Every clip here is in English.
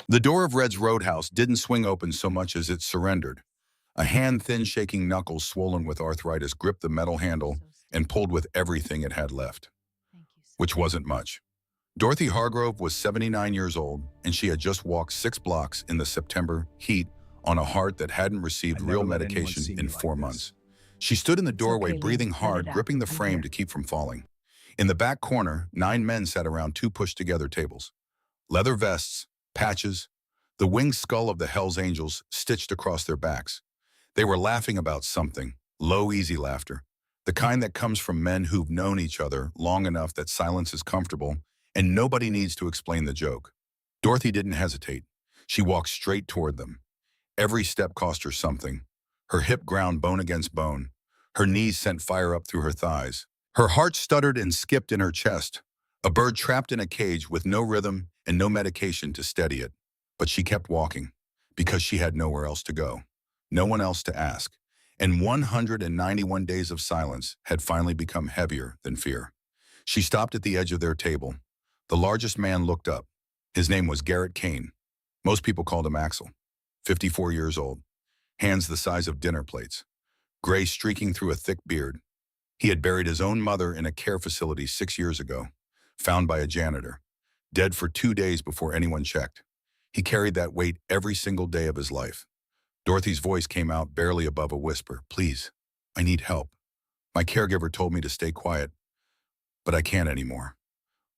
The door of Red's Roadhouse didn't swing open so much as it surrendered. A hand, thin, shaking knuckles swollen with arthritis, gripped the metal handle and pulled with everything it had left, which wasn't much. Dorothy Hargrove was 79 years old, and she had just walked 6 blocks in the September heat on a heart that hadn't received real medication in 4 months. She stood in the doorway, breathing hard, gripping the frame to keep from falling. In the back corner, 9 men sat around 2 pushed-together tables. Leather vests, patches, the winged skull of the Hells Angels stitched across their backs. They were laughing about something, low, easy laughter, the kind that comes from men who've known each other long enough that silence is comfortable and nobody needs to explain the joke. Dorothy didn't hesitate. She walked straight toward them. Every step cost her something. Her hip ground bone against bone. Her knees sent fire up through her thighs. Her heart stuttered and skipped in her chest, a bird trapped in a cage with no rhythm and no medication to steady it. But she kept walking, because she had nowhere else to go, no one else to ask. And 191 days of silence had finally become heavier than fear. She stopped at the edge of their table. The largest man looked up. His name was Garrett Kane. Most people called him Axel. 54 years old, hands the size of dinner plates, gray streaking through a thick beard. He had buried his own mother in a care facility 6 years ago, found by a janitor, dead for 2 days before anyone checked. He carried that weight every single day of his life. Dorothy's voice came out barely above a whisper. "Please, I need help. My caregiver told me to stay quiet, but I can't anymore."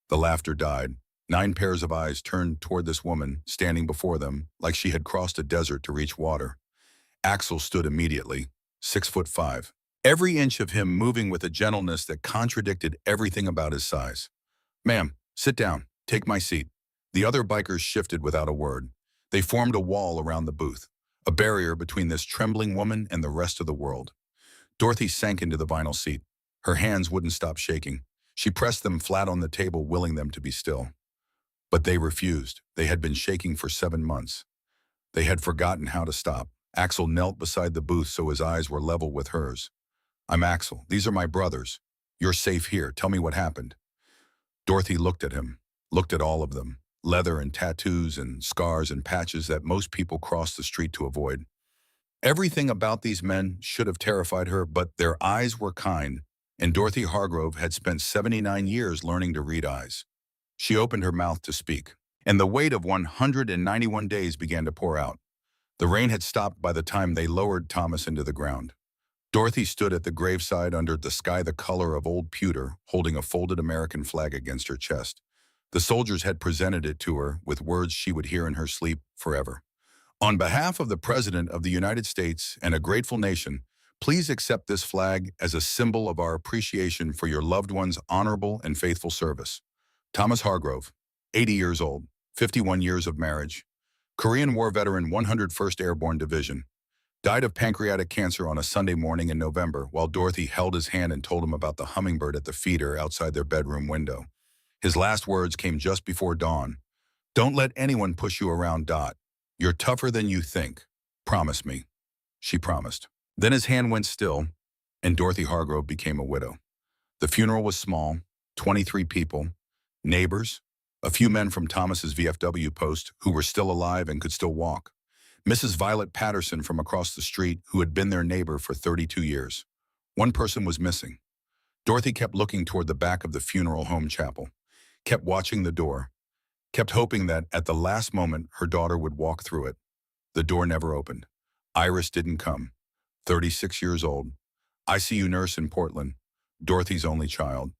The laughter died. 9 pairs of eyes turned toward this woman standing before them like she had crossed a desert to reach water. Axel stood immediately, 6'5", every inch of him moving with a gentleness that contradicted everything about his size. "Ma'am, sit down. Take my seat." The other bikers shifted without a word. They formed a wall around the booth, a barrier between this trembling woman and the rest of the world. Dorothy sank into the vinyl seat. Her hands wouldn't stop shaking. She pressed them flat on the table, willing them to be still. But they refused. They had been shaking for 7 months. They had forgotten how to stop. Axel knelt beside the booth so his eyes were level with hers. "I'm Axel. These are my brothers. You're safe here. Tell me what happened." Dorothy looked at him, looked at all of them, leather and tattoos and scars and patches that most people cross the street to avoid. Everything about these men should have terrified her, but their eyes were kind, and Dorothy Hargrove had spent 79 years learning to read eyes. She opened her mouth to speak, and the weight of 191 days began to pour out. The rain had stopped by the time they lowered Thomas into the ground. Dorothy stood at the graveside under the sky the color of old pewter, holding a folded American flag against her chest. The soldiers had presented it to her with words she would hear in her sleep forever. "On behalf of the President of the United States and a grateful nation, please accept this flag as a symbol of our appreciation for your loved one's honorable and faithful service. Thomas Hargrove, 80 years old, 51 years of marriage, Korean War veteran, 101st Airborne Division, died of pancreatic cancer on a Sunday morning in November while Dorothy held his hand and told him about the hummingbird at the feeder outside their bedroom window. His last words came just before dawn. Don't let anyone push you around, Dot. You're tougher than you think. Promise me." She promised. Then his hand went still, and Dorothy Hargrove became a widow. The funeral was small, 23 people, neighbors, a few men from Thomas's VFW post who were still alive and could still walk, Mrs. Violet Patterson from across the street who had been their neighbor for 32 years. One person was missing. Dorothy kept looking toward the back of the funeral home chapel, kept watching the door, kept hoping that at the last moment her daughter would walk through it. The door never opened. Iris didn't come. 36 years old, ICU nurse in Portland, Dorothy's only child.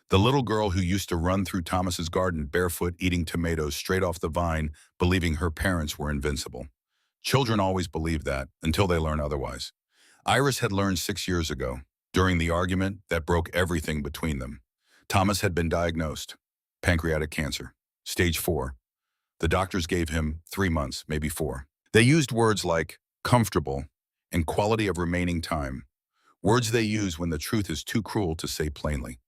The little girl who used to run through Thomas's garden barefoot, eating tomatoes straight off the vine, believing her parents were invincible. Children always believe that until they learn otherwise. Iris had learned 6 years ago, during the argument that broke everything between them. Thomas had been diagnosed. Pancreatic cancer, stage 4. The doctors gave him 3 months, maybe 4. They used words like comfortable and quality of remaining time, words they use when the truth is too cruel to say plainly.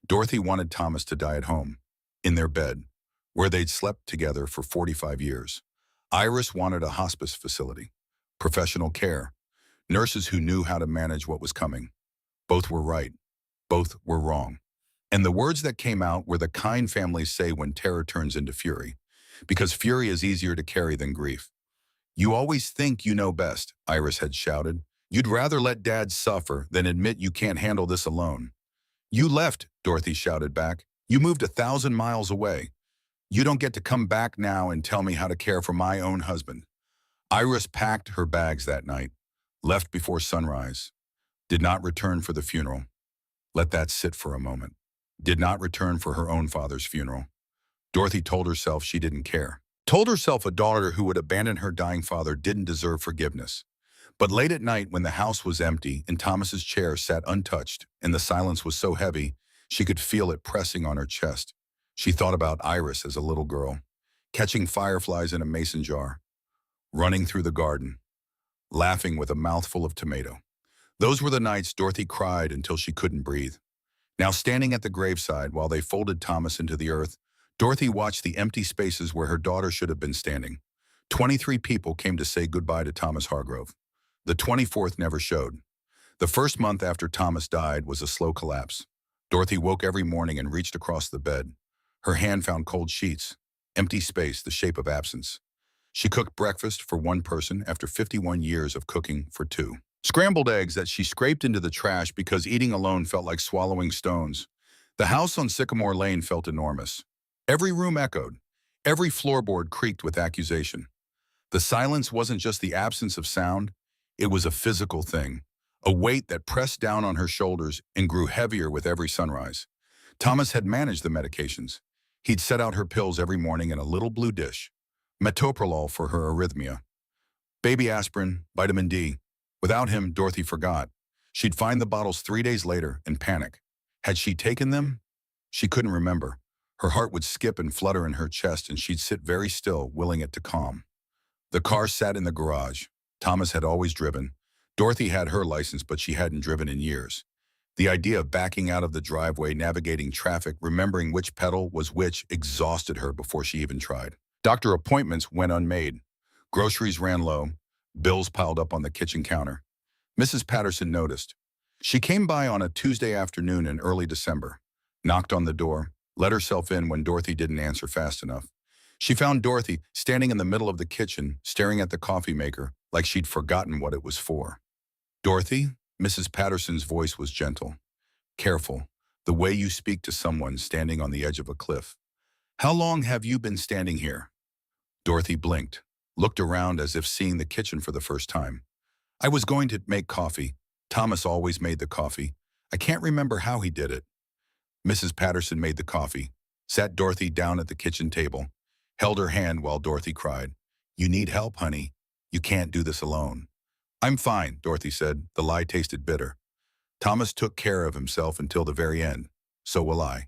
Dorothy wanted Thomas to die at home, in their bed, where they'd slept together for 45 years. Iris wanted a hospice facility, professional care, nurses who knew how to manage what was coming. Both were right. Both were wrong. And the words that came out were the kind families say when terror turns into fury. because fury is easier to carry than grief. You always think you know best, Iris had shouted. You'd rather let Dad suffer than admit you can't handle this alone. You left, Dorothy shouted back. You moved 1,000 miles away. You don't get to come back now and tell me how to care for my own husband. Iris packed her bags that night, left before sunrise, did not return for the funeral. Let that sit for a moment. Did not return for her own father's funeral. Dorothy told herself she didn't care. Told herself a daughter who would abandon her dying father didn't deserve forgiveness. But late at night, when the house was empty and Thomas's chair sat untouched and the silence was so heavy she could feel it pressing on her chest, she thought about Iris as a little girl, catching fireflies in a mason jar, running through the garden, laughing with a mouthful of tomato. Those were the nights Dorothy cried until she couldn't breathe. Now standing at the graveside while they folded Thomas into the earth, Dorothy watched the empty spaces where her daughter should have been standing. 23 people came to say goodbye to Thomas Hargrove. The 24th never showed. The first month after Thomas died was a slow collapse. Dorothy woke every morning and reached across the bed. Her hand found cold sheets, empty space, the shape of absence. She cooked breakfast for one person after 51 years of cooking for two. Scrambled eggs that she scraped into the trash because eating alone felt like swallowing stones. The house on Sycamore Lane felt enormous. Every room echoed. Every floorboard creaked with accusation. The silence wasn't just the absence of sound. It was a physical thing, a weight that pressed down on her shoulders and grew heavier with every sunrise. Thomas had managed the medications. He'd set out her pills every morning in a little blue dish. Metoprolol for her arrhythmia. Baby aspirin, vitamin D. Without him, Dorothy forgot. She'd find the bottles 3 days later and panic. Had she taken them? She couldn't remember. Her heart would skip and flutter in her chest and she'd sit very still, willing it to calm. The car sat in the garage. Thomas had always driven. Dorothy had her license, but she hadn't driven in years. The idea of backing out of the driveway, navigating traffic, remembering which pedal was which, exhausted her before she even tried. Doctor appointments went unmade. Groceries ran low. Bills piled up on the kitchen counter. Mrs. Patterson noticed. She came by on a Tuesday afternoon in early December, knocked on the door, let herself in when Dorothy didn't answer fast enough. She found Dorothy standing in the middle of the kitchen, staring at the coffee maker, like she'd forgotten what it was for. Dorothy, Mrs. Patterson's voice was gentle. Careful, the way you speak to someone standing on the edge of a cliff. How long have you been standing here? Dorothy blinked, looked around as if seeing the kitchen for the first time. I was going to make coffee. Thomas always made the coffee. I can't remember how he did it. Mrs. Patterson made the coffee, sat Dorothy down at the kitchen table, held her hand while Dorothy cried. You need help, honey. You can't do this alone. I'm fine, Dorothy said. The lie tasted bitter. Thomas took care of himself until the very end. So will I.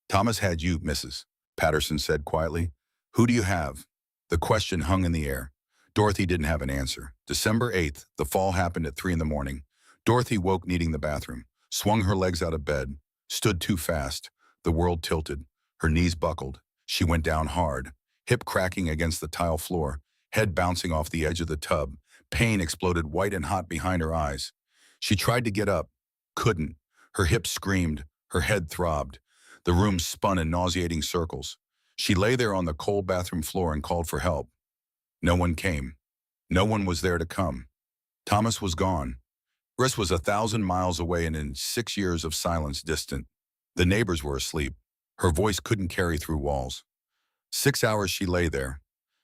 Thomas had you, Mrs. Patterson said quietly. Who do you have? The question hung in the air. Dorothy didn't have an answer. December 8th, the fall happened at 3 in the morning. Dorothy woke needing the bathroom, swung her legs out of bed, stood too fast. The world tilted. Her knees buckled. She went down hard, hip cracking against the tile floor, head bouncing off the edge of the tub. Pain exploded white and hot behind her eyes. She tried to get up, couldn't. Her hips screamed, her head throbbed. The room spun in nauseating circles. She lay there on the cold bathroom floor and called for help. No one came. No one was there to come. Thomas was gone. Iris was 1,000 miles away and in 6 years of silence distant. The neighbors were asleep. Her voice couldn't carry through walls. 6 hours she lay there.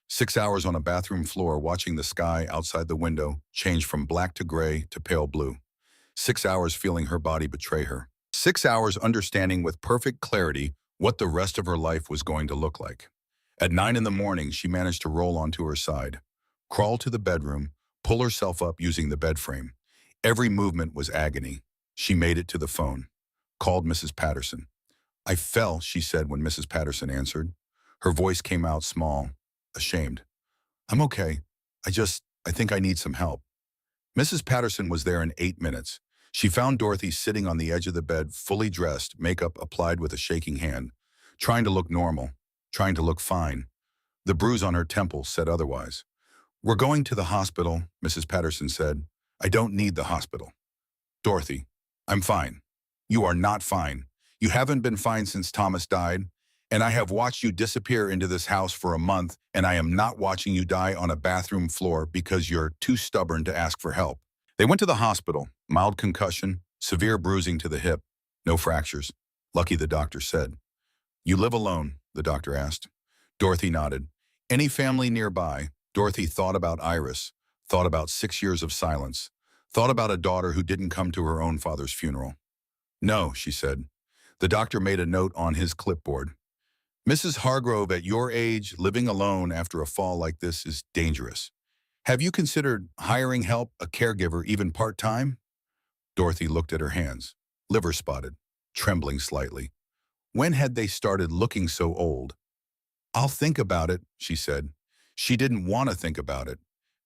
6 hours on a bathroom floor watching the sky outside the window change from black to gray to pale blue. 6 hours feeling her body betray her. 6 hours understanding with perfect clarity what the rest of her life was going to look like. At 9 in the morning, she managed to roll onto her side, crawl to the bedroom, pull herself up using the bed frame. Every movement was agony. She made it to the phone, called Mrs. Patterson. I fell, she said when Mrs. Patterson answered. Her voice came out small, ashamed. I'm okay. I think I need some help. Mrs. Patterson was there in 8 minutes. She found Dorothy sitting on the edge of the bed, fully dressed, makeup applied with a shaking hand, trying to look normal, trying to look fine. The bruise on her temple said otherwise. We're going to the hospital, Mrs. Patterson said. I don't need the hospital. Dorothy, I'm fine. You are not fine. You haven't been fine since Thomas died, And I have watched you disappear into this house for a month, and I am not watching you die on a bathroom floor because you're too stubborn to ask for help. They went to the hospital. Mild concussion, severe bruising to the hip, no fractures. Lucky, the doctor said. You live alone? The doctor asked. Dorothy nodded. Any family nearby? Dorothy thought about Iris, thought about 6 years of silence, thought about a daughter who didn't come to her own father's funeral. No, she said. The doctor made a note on his clipboard. Mrs. Hargrove, at your age, living alone after a fall like this is dangerous. Have you considered hiring help, a caregiver, even part-time? Dorothy looked at her hands, liver spotted, trembling slightly. When had they started looking so old? I'll think about it, she said. She didn't want to think about it,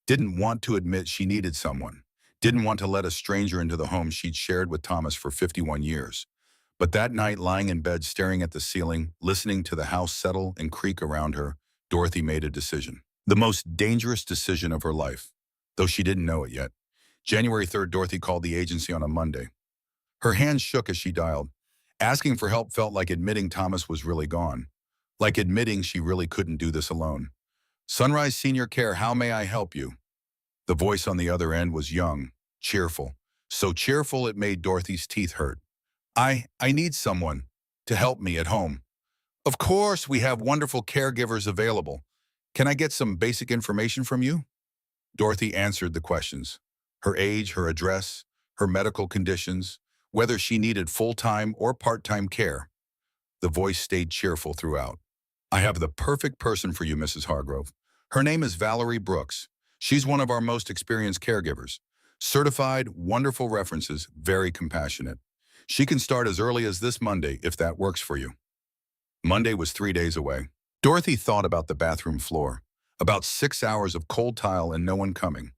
didn't want to admit she needed someone, didn't want to let a stranger into the home she'd shared with Thomas for 51 years. But that night, lying in bed staring at the ceiling, listening to the house settle and creak around her, Dorothy made a decision. The most dangerous decision of her life, though she didn't know it yet. January 3rd, Dorothy called the agency on a Monday. Her hands shook as she dialed. Asking for help felt like admitting Thomas was really gone, like admitting she really couldn't do this alone. Sunrise Senior Care, how may I help you? The voice on the other end was young, cheerful, so cheerful it made Dorothy's teeth hurt. I need someone to help me at home. Of course, we have wonderful caregivers available. Can I get some basic information from you? Dorothy answered the questions. Her age, her address, her medical conditions, whether she needed full-time or part-time care. The voice stayed cheerful throughout. I have the perfect person for you, Mrs. Hargrove. Her name is Valerie Brooks. She's one of our most experienced caregivers. Certified, wonderful references, very compassionate. She can start as early as this Monday if that works for you. Monday was 3 days away. Dorothy thought about the bathroom floor, about 6 hours of cold tile and no one coming.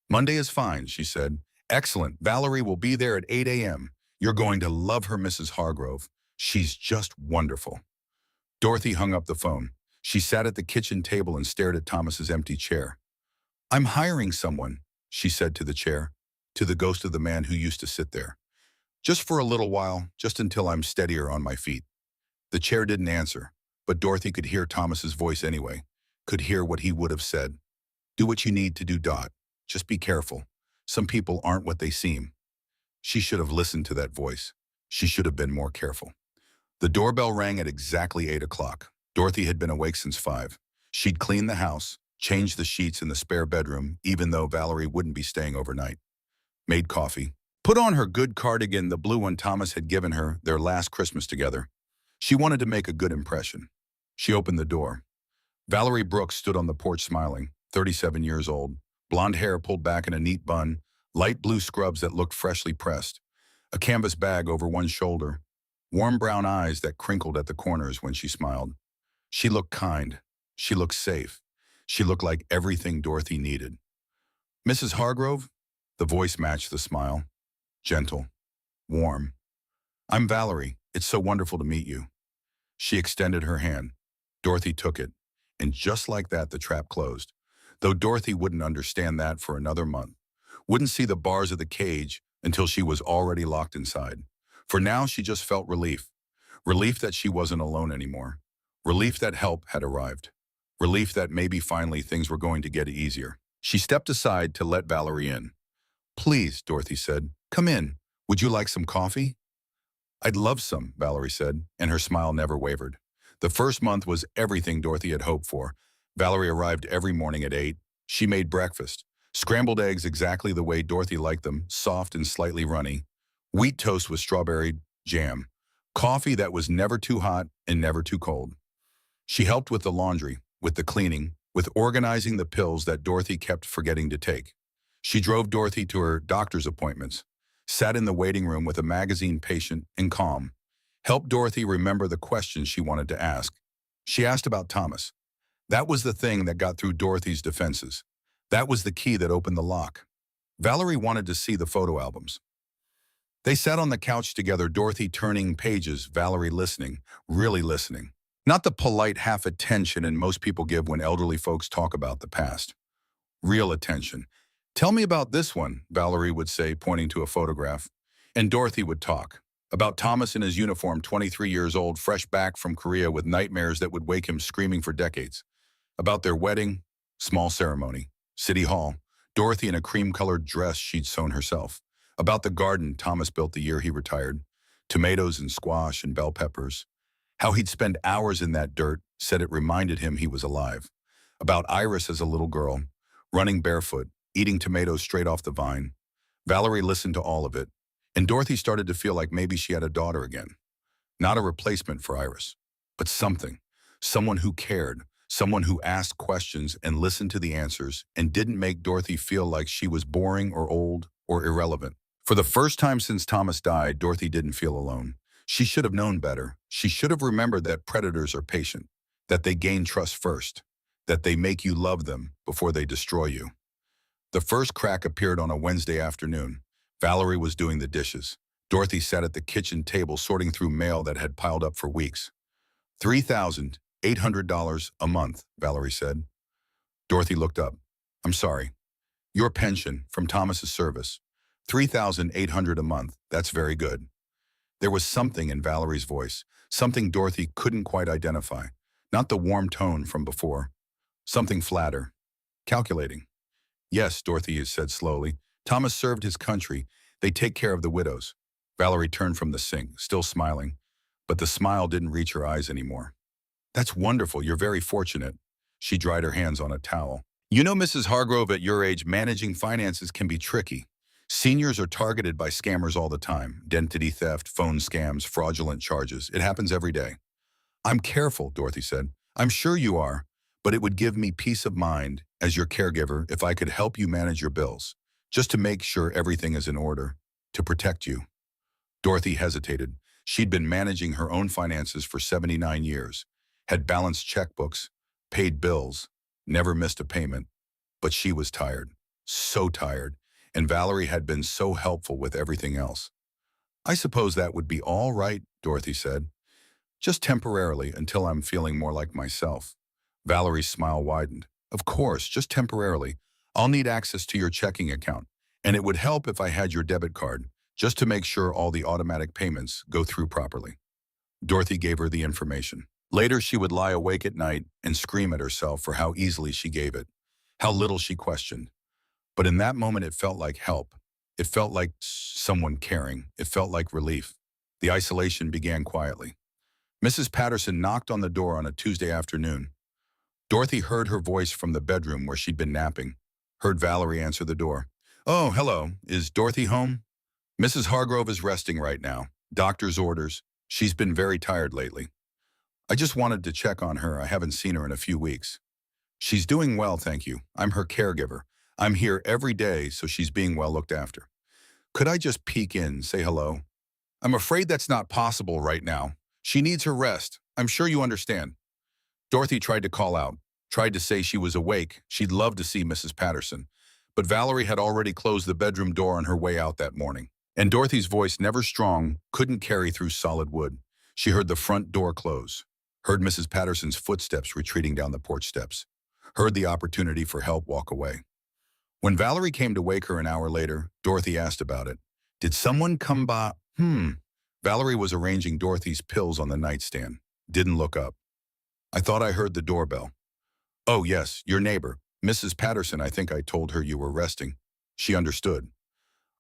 Monday is fine, she said. Excellent. Valerie will be there at 8 a.m. You're going to love her, Mrs. Hargrove. She's just wonderful. Dorothy hung up the phone. She sat at the kitchen table and stared at Thomas's empty chair. I'm hiring someone, she said to the chair, to the ghost of the man who used to sit there. Just for a little while, just until I'm steadier on my feet. The chair didn't answer, but Dorothy could hear Thomas's voice anyway, could hear what he would have said. Do what you need to do, Dot. Just be careful. Some people aren't what they seem. She should have listened to that voice. She should have been more careful. The doorbell rang at exactly 8 o'clock. Dorothy had been awake since 5. She'd cleaned the house, changed the sheets in the spare bedroom, even though Valerie wouldn't be staying overnight. Made coffee. Put on her good cardigan, the blue one Thomas had given her their last Christmas together. She wanted to make a good impression. She opened the door. Valerie Brooks stood on the porch smiling, 37 years old, blonde hair pulled back in a neat bun, light blue scrubs that looked freshly pressed, a canvas bag over one shoulder, warm brown eyes that crinkled at the corners when she smiled. She looked kind. She looked safe. She looked like everything Dorothy needed. Mrs. Hargrove? The voice matched the smile. Gentle. Warm. I'm Valerie. It's so wonderful to meet you. She extended her hand. Dorothy took it. And just like that, the trap closed. Though Dorothy wouldn't understand that for another month. Wouldn't see the bars of the cage until she was already locked inside. For now, she just felt relief. Relief that she wasn't alone anymore. Relief that help had arrived. Relief that maybe finally things were going to get easier. She stepped aside to let Valerie in. Please, Dorothy said, come in. Would you like some coffee? I'd love some, Valerie said, and her smile never wavered. The first month was everything Dorothy had hoped for. Valerie arrived every morning at 8. She made breakfast. Scrambled eggs exactly the way Dorothy liked them, soft and slightly runny. Wheat toast with strawberry jam. Coffee that was never too hot and never too cold. She helped with the laundry, with the cleaning, with organizing the pills that Dorothy kept forgetting to take. She drove Dorothy to her doctor's appointments, sat in the waiting room with a magazine patient and calm, helped Dorothy remember the questions she wanted to ask. She asked about Thomas. That was the thing that got through Dorothy's defenses. That was the key that opened the lock. Valerie wanted to see the photo albums. They sat on the couch together, Dorothy turning pages, Valerie listening, really listening. Not the polite half attention and most people give when elderly folks talk about the past. Real attention. Tell me about this one, Valerie would say, pointing to a photograph. And Dorothy would talk. About Thomas in his uniform, 23 years old, fresh back from Korea with nightmares that would wake him screaming for decades. About their wedding, small ceremony, City Hall, Dorothy in a cream-colored dress she'd sewn herself. About the garden Thomas built the year he retired, tomatoes and squash and bell peppers. How he'd spend hours in that dirt said it reminded him he was alive. About Iris as a little girl, running barefoot, eating tomatoes straight off the vine. Valerie listened to all of it, and Dorothy started to feel like maybe she had a daughter again. Not a replacement for Iris, but something. Someone who cared, someone who asked questions and listened to the answers and didn't make Dorothy feel like she was boring or old or irrelevant. For the first time since Thomas died, Dorothy didn't feel alone. She should have known better. She should have remembered that predators are patient, that they gain trust first, that they make you love them before they destroy you. The first crack appeared on a Wednesday afternoon. Valerie was doing the dishes. Dorothy sat at the kitchen table sorting through mail that had piled up for weeks. $3,800 a month, Valerie said. Dorothy looked up. I'm sorry. Your pension from Thomas's service. $3,800 a month. That's very good. There was something in Valerie's voice, something Dorothy couldn't quite identify. Not the warm tone from before. Something flatter. Calculating. Yes, Dorothy said slowly. Thomas served his country. They take care of the widows. Valerie turned from the sink, still smiling, but the smile didn't reach her eyes anymore. That's wonderful. You're very fortunate. She dried her hands on a towel. You know, Mrs. Hargrove, at your age, managing finances can be tricky. Seniors are targeted by scammers all the time. Identity theft, phone scams, fraudulent charges. It happens every day. I'm careful, Dorothy said. I'm sure you are, but it would give me peace of mind as your caregiver if I could help you manage your bills, just to make sure everything is in order, to protect you. Dorothy hesitated. She'd been managing her own finances for 79 years, had balanced checkbooks, paid bills, never missed a payment, but she was tired, so tired, and Valerie had been so helpful with everything else. I suppose that would be all right, Dorothy said. Just temporarily, until I'm feeling more like myself. Valerie's smile widened. Of course, just temporarily. I'll need access to your checking account, and it would help if I had your debit card, just to make sure all the automatic payments go through properly. Dorothy gave her the information. Later, she would lie awake at night and scream at herself for how easily she gave it, how little she questioned. But in that moment, it felt like help. It felt like someone caring. It felt like relief. The isolation began quietly. Mrs. Patterson knocked on the door on a Tuesday afternoon. Dorothy heard her voice from the bedroom where she'd been napping, heard Valerie answer the door. Oh, hello. Is Dorothy home? Mrs. Hargrove is resting right now. Doctor's orders. She's been very tired lately. I just wanted to check on her. I haven't seen her in a few weeks. She's doing well, thank you. I'm her caregiver. I'm here every day, so she's being well looked after. Could I just peek in, say hello? I'm afraid that's not possible right now. She needs her rest. I'm sure you understand. Dorothy tried to call out, tried to say she was awake. She'd love to see Mrs. Patterson. But Valerie had already closed the bedroom door on her way out that morning. And Dorothy's voice, never strong, couldn't carry through solid wood. She heard the front door close, heard Mrs. Patterson's footsteps retreating down the porch steps, heard the opportunity for help walk away. When Valerie came to wake her an hour later, Dorothy asked about it. Did someone come by? Valerie was arranging Dorothy's pills on the nightstand. Didn't look up. I thought I heard the doorbell. Oh, yes, your neighbor, Mrs. Patterson. I think I told her you were resting. She understood.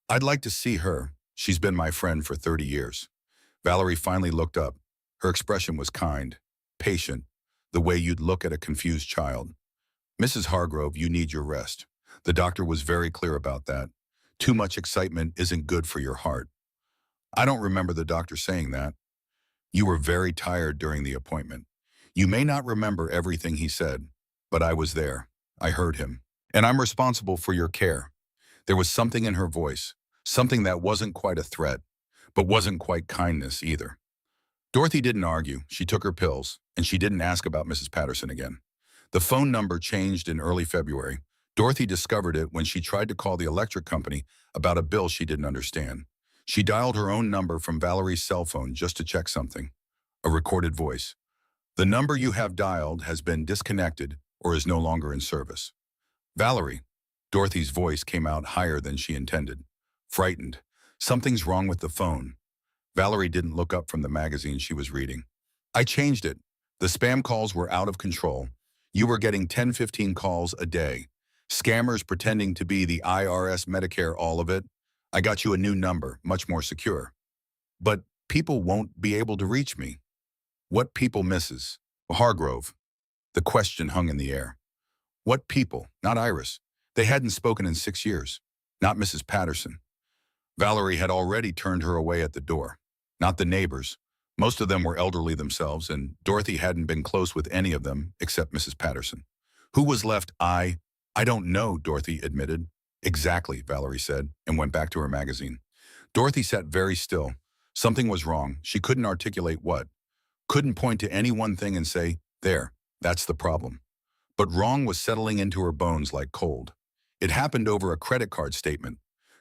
I'd like to see her. She's been my friend for 30 years. Valerie finally looked up. Her expression was kind, patient, the way you'd look at a confused child. Mrs. Hargrove, you need your rest. The doctor was very clear about that. Too much excitement isn't good for your heart. I don't remember the doctor saying that. You were very tired during the appointment. You may not remember everything he said, but I was there. I heard him. And I'm responsible for your care. There was something in her voice, something that wasn't quite a threat, but wasn't quite kindness either. Dorothy didn't argue. She took her pills, and she didn't ask about Mrs. Patterson again. The phone number changed in early February. Dorothy discovered it when she tried to call the electric company about a bill she didn't understand. She dialed her own number from Valerie's cell phone just to check something. A recorded voice. The number you have dialed has been disconnected or is no longer in service. Valerie. Dorothy's voice came out higher than she intended. Frightened. Something's wrong with the phone. Valerie didn't look up from the magazine she was reading. I changed it. The spam calls were out of control. You were getting 10, 15 calls a day. Scammers pretending to be the IRS, Medicare, all of it. I got you a new number, much more secure. But people won't be able to reach me. What people, Mrs. Hargrove? The question hung in the air. What people? Not Iris. They hadn't spoken in 6 years. Not Mrs. Patterson. Valerie had already turned her away at the door. Not the neighbors. Most of them were elderly themselves, and Dorothy hadn't been close with any of them except Mrs. Patterson. Who was left? I don't know, Dorothy admitted. Exactly, Valerie said, and went back to her magazine. Dorothy sat very still. Something was wrong. She couldn't articulate what. Couldn't point to any one thing and say, there, that's the problem. But wrong was settling into her bones like cold. It happened over a credit card statement.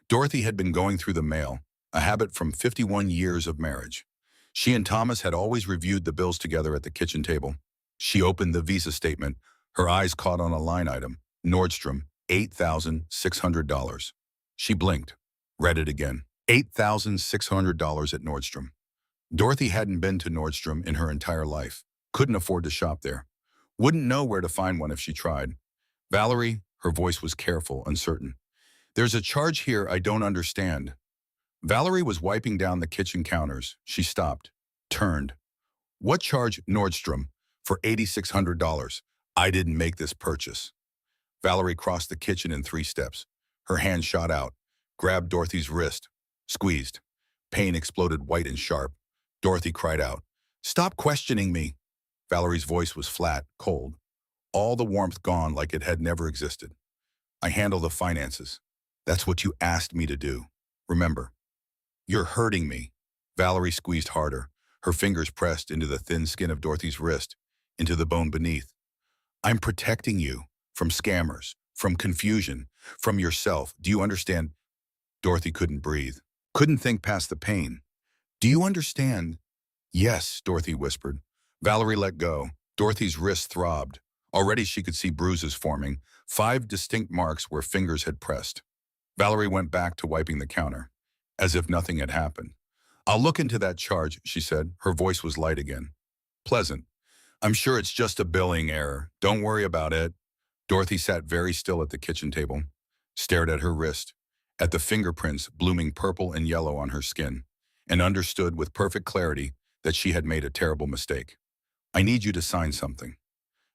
Dorothy had been going through the mail, a habit from 51 years of marriage. She and Thomas had always reviewed the bills together at the kitchen table. She opened the Visa statement. Her eyes caught on a line item, Nordstrom, $8,600. She blinked, read it again. $8,600 at Nordstrom. Dorothy hadn't been to Nordstrom in her entire life. Couldn't afford to shop there. Wouldn't know where to find one if she tried. Valerie, her voice was careful, uncertain. There's a charge here I don't understand. Valerie was wiping down the kitchen counters. She stopped, turned. What charge? Nordstrom, for $8,600. I didn't make this purchase. Valerie crossed the kitchen in 3 steps. Her hand shot out, grabbed Dorothy's wrist, squeezed. Pain exploded white and sharp. Dorothy cried out, "Stop questioning me." Valerie's voice was flat, cold. All the warmth gone like it had never existed. I handle the finances. That's what you asked me to do. Remember, you're hurting me. Valerie squeezed harder, her fingers pressed into the thin skin of Dorothy's wrist, into the bone beneath. I'm protecting you from scammers, from confusion, from yourself. Do you understand? Dorothy couldn't breathe, couldn't think past the pain. Do you understand? Yes, Dorothy whispered. Valerie let go. Dorothy's wrist throbbed. Already she could see bruises forming, 5 distinct marks where fingers had pressed. Valerie went back to wiping the counter, as if nothing had happened. I'll look into that charge, she said. Her voice was light again. Pleasant. I'm sure it's just a billing error. Don't worry about it. Dorothy sat very still at the kitchen table, stared at her wrist, at the fingerprints blooming purple and yellow on her skin, and understood with perfect clarity that she had made a terrible mistake. I need you to sign something.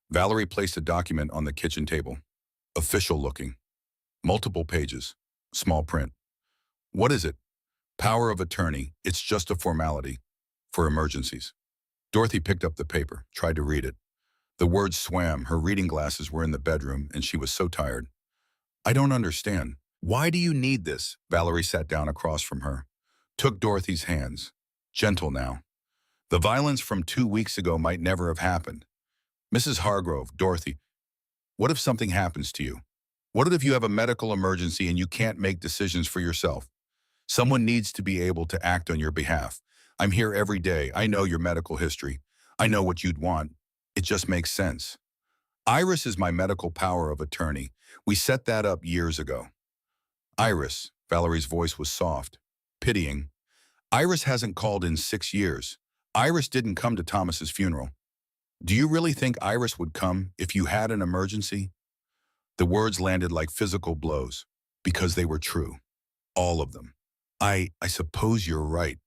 Valerie placed a document on the kitchen table. Official looking. Multiple pages. Small print. What is it? Power of attorney. It's just a formality. For emergencies. Dorothy picked up the paper, tried to read it. The words swam. Her reading glasses were in the bedroom, and she was so tired. I don't understand. Why do you need this? Valerie sat down across from her, took Dorothy's hands. Gentle now. The violence from 2 weeks ago might never have happened. Mrs. Hargrove, Dorothy, what if something happens to you? What if you have a medical emergency and you can't make decisions for yourself? Someone needs to be able to act on your behalf. I'm here every day. I know your medical history. I know what you'd want. It just makes sense. Iris is my medical power of attorney. We set that up years ago. Iris, Valerie's voice was soft, pitying. Iris hasn't called in 6 years. Iris didn't come to Thomas's funeral. Do you really think Iris would come if you had an emergency? The words landed like physical blows, because they were true. All of them. I suppose you're right.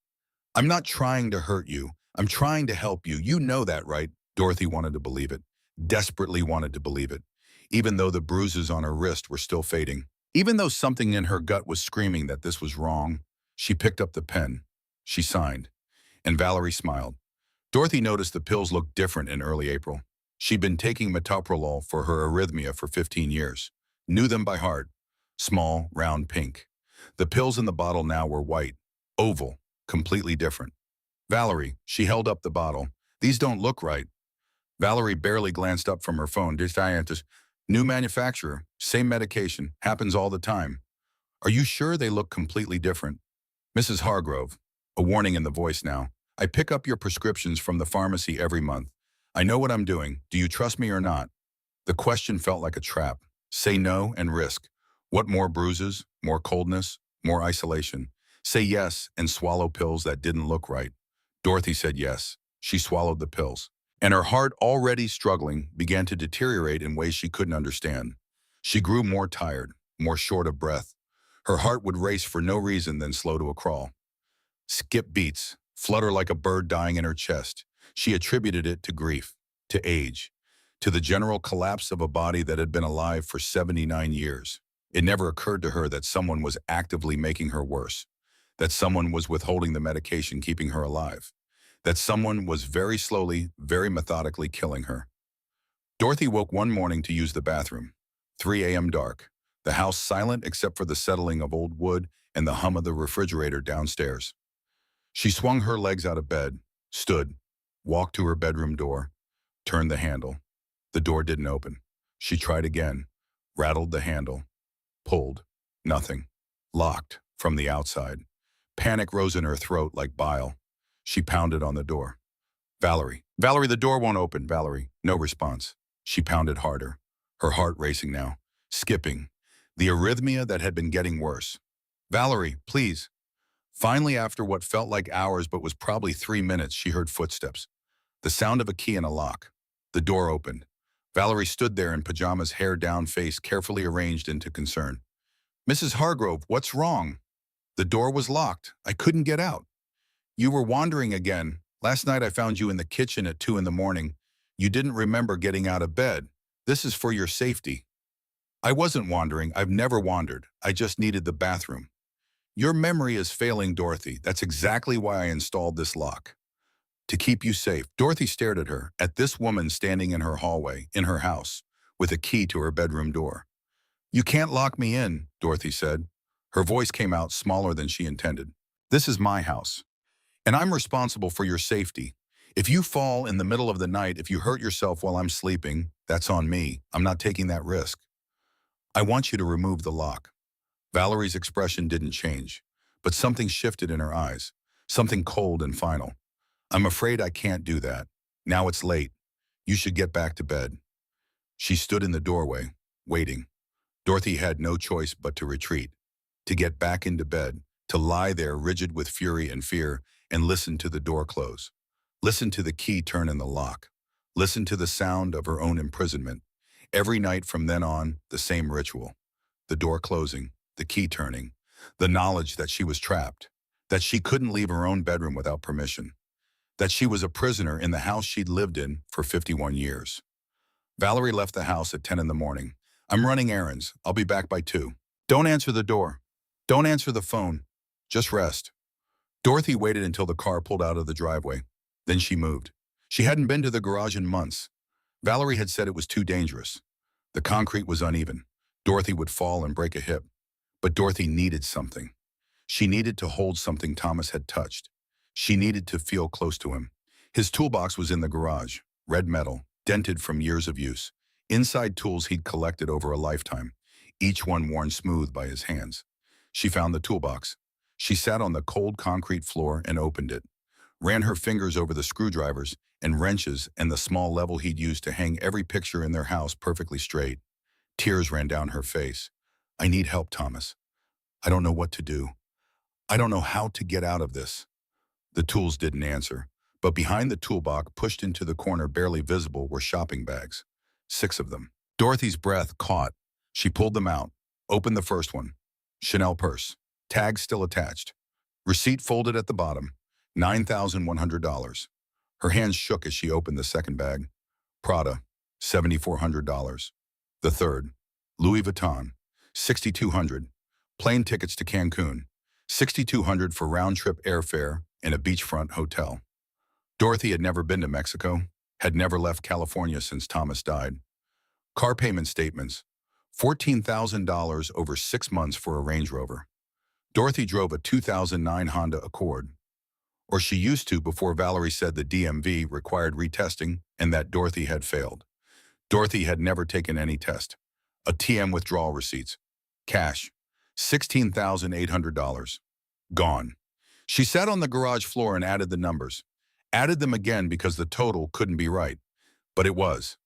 I'm not trying to hurt you. I'm trying to help you. You know that, right? Dorothy wanted to believe it, desperately wanted to believe it, even though the bruises on her wrist were still fading. Even though something in her gut was screaming that this was wrong, she picked up the pen. She signed, and Valerie smiled. Dorothy noticed the pills looked different in early April. She'd been taking metoprolol for her arrhythmia for 15 years. Knew them by heart. Small, round pink. The pills in the bottle now were white, oval, completely different. Valerie, she held up the bottle. These don't look right. Valerie barely glanced up from her phone. New manufacturer, same medication, happens all the time. Are you sure they look completely different? Mrs. Hargrove, a warning in the voice now. I pick up your prescriptions from the pharmacy every month. I know what I'm doing. Do you trust me or not? The question felt like a trap. Say no and risk. What, more bruises, more coldness, more isolation? Say yes and swallow pills that didn't look right. Dorothy said yes. She swallowed the pills. And her heart, already struggling, began to deteriorate in ways she couldn't understand. She grew more tired, more short of breath. Her heart would race for no reason, then slow to a crawl. Skip beats, flutter like a bird dying in her chest. She attributed it to grief, to age, to the general collapse of a body that had been alive for 79 years. It never occurred to her that someone was actively making her worse, that someone was withholding the medication keeping her alive, that someone was very slowly, very methodically killing her. Dorothy woke one morning to use the bathroom. 3 a.m. dark, the house silent except for the settling of old wood and the hum of the refrigerator downstairs. She swung her legs out of bed, stood, walked to her bedroom door, turned the handle. The door didn't open. She tried again, rattled the handle, pulled. Nothing. Locked from the outside. Panic rose in her throat like bile. She pounded on the door. Valerie. Valerie, the door won't open, Valerie. No response. She pounded harder, her heart racing now, skipping, the arrhythmia that had been getting worse. Valerie, please. Finally, after what felt like hours but was probably 3 minutes, she heard footsteps. The sound of a key in a lock. The door opened. Valerie stood there in pajamas, hair down, face carefully arranged into concern. Mrs. Hargrove, what's wrong? The door was locked. I couldn't get out. You were wandering again. Last night I found you in the kitchen at 2 in the morning. You didn't remember getting out of bed. This is for your safety. I wasn't wandering. I've never wandered. I just needed the bathroom. Your memory is failing, Dorothy. That's exactly why I installed this lock. To keep you safe. Dorothy stared at her, at this woman standing in her hallway, in her house, with a key to her bedroom door. You can't lock me in, Dorothy said. Her voice came out smaller than she intended. This is my house, and I'm responsible for your safety. If you fall in the middle of the night, if you hurt yourself while I'm sleeping, that's on me. I'm not taking that risk. I want you to remove the lock. Valerie's expression didn't change, but something shifted in her eyes, something cold and final. I'm afraid I can't do that. Now it's late. You should get back to bed. She stood in the doorway, waiting. Dorothy had no choice but to retreat, to get back into bed, to lie there rigid with fury and fear, and listen to the door close. Listen to the key turn in the lock. Listen to the sound of her own imprisonment. Every night from then on, the same ritual. The door closing, the key turning, the knowledge that she was trapped, that she couldn't leave her own bedroom without permission, that she was a prisoner in the house she'd lived in for 51 years. Valerie left the house at 10 in the morning. I'm running errands. I'll be back by 2. Don't answer the door. Don't answer the phone. Just rest. Dorothy waited until the car pulled out of the driveway. Then she moved. She hadn't been to the garage in months. Valerie had said it was too dangerous. The concrete was uneven. Dorothy would fall and break a hip. But Dorothy needed something. She needed to hold something Thomas had touched. She needed to feel close to him. His toolbox was in the garage, red metal, dented from years of use. Inside tools he'd collected over a lifetime, each one worn smooth by his hands. She found the toolbox. She sat on the cold concrete floor and opened it, ran her fingers over the screwdrivers and wrenches and the small level he'd used to hang every picture in their house perfectly straight. Tears ran down her face. I need help, Thomas. I don't know what to do. I don't know how to get out of this. The tools didn't answer, but behind the toolbox, pushed into the corner barely visible, were shopping bags. 6 of them. Dorothy's breath caught. She pulled them out, opened the first one. Chanel purse. Tag still attached. Receipt folded at the bottom. $9,100. Her hands shook as she opened the second bag. Prada. $7,400. The third. Louis Vuitton. $6,200. Plane tickets to Cancun. $6,200 for round-trip airfare and a beachfront hotel. Dorothy had never been to Mexico, had never left California since Thomas died. Car payment statements. $14,000 over 6 months for a Range Rover. Dorothy drove a 2009 Honda Accord. Or she used to before Valerie said the DMV required retesting and that Dorothy had failed. Dorothy had never taken any test. ATM withdrawal receipts. Cash. $16,800. Gone. She sat on the garage floor and added the numbers. Added them again because the total couldn't be right. But it was.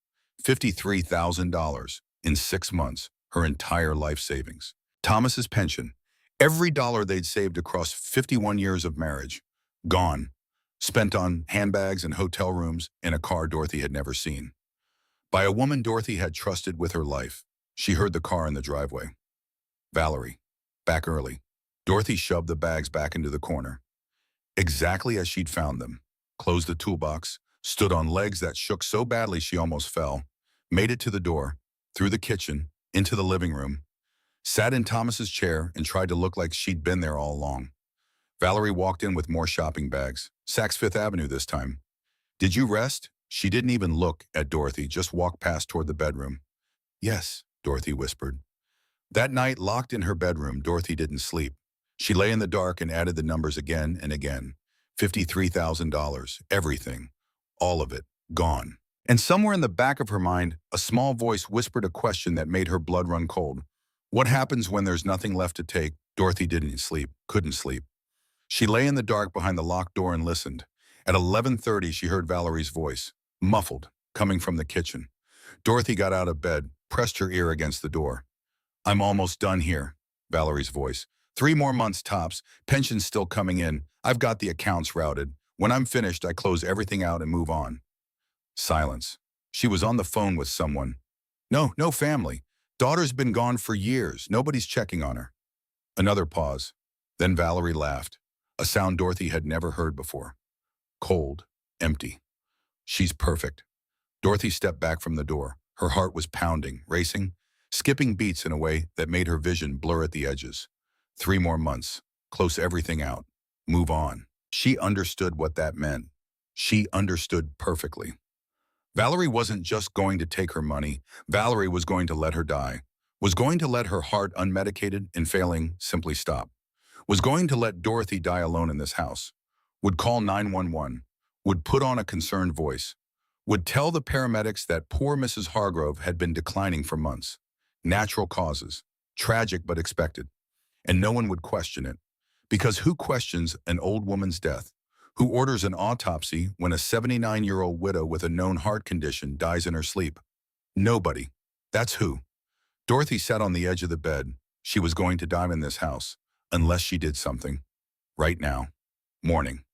$53,000 in 6 months, her entire life savings. Thomas's pension, Every dollar they'd saved across 51 years of marriage, gone, spent on handbags and hotel rooms in a car Dorothy had never seen. By a woman Dorothy had trusted with her life. She heard the car in the driveway. Valerie, back early. Dorothy shoved the bags back into the corner, exactly as she'd found them, closed the toolbox, stood on legs that shook so badly she almost fell, made it to the door, through the kitchen, into the living room, sat in Thomas's chair and tried to look like she'd been there all along. Valerie walked in with more shopping bags. Saks Fifth Avenue this time. Did you rest? She didn't even look at Dorothy, just walked past toward the bedroom. Yes, Dorothy whispered. That night, locked in her bedroom, Dorothy didn't sleep. She lay in the dark and added the numbers again and again. $53,000, everything, all of it, gone. And somewhere in the back of her mind, a small voice whispered a question that made her blood run cold. What happens when there's nothing left to take? Dorothy didn't sleep, couldn't sleep. She lay in the dark behind the locked door and listened. At 11:30, she heard Valerie's voice, muffled, coming from the kitchen. Dorothy got out of bed, pressed her ear against the door. I'm almost done here, Valerie's voice. 3 more months tops, pension's still coming in. I've got the accounts routed. When I'm finished, I close everything out and move on. Silence. She was on the phone with someone. No family. Daughter's been gone for years. Nobody's checking on her. Another pause. Then Valerie laughed, a sound Dorothy had never heard before. Cold, empty. She's perfect. Dorothy stepped back from the door. Her heart was pounding, racing, skipping beats in a way that made her vision blur at the edges. 3 more months. Close everything out. Move on. She understood what that meant. She understood perfectly. Valerie wasn't just going to take her money. Valerie was going to let her die. Was going to let her heart, unmedicated and failing, simply stop. Was going to let Dorothy die alone in this house. Would call 911. Would put on a concerned voice. Would tell the paramedics that poor Mrs. Hargrove had been declining for months. Natural causes. Tragic but expected. And no one would question it. Because who questions an old woman's death? Who orders an autopsy when a 79-year-old widow with a known heart condition dies in her sleep? Nobody. That's who. Dorothy sat on the edge of the bed. She was going to die in this house, unless she did something. Right now. Morning.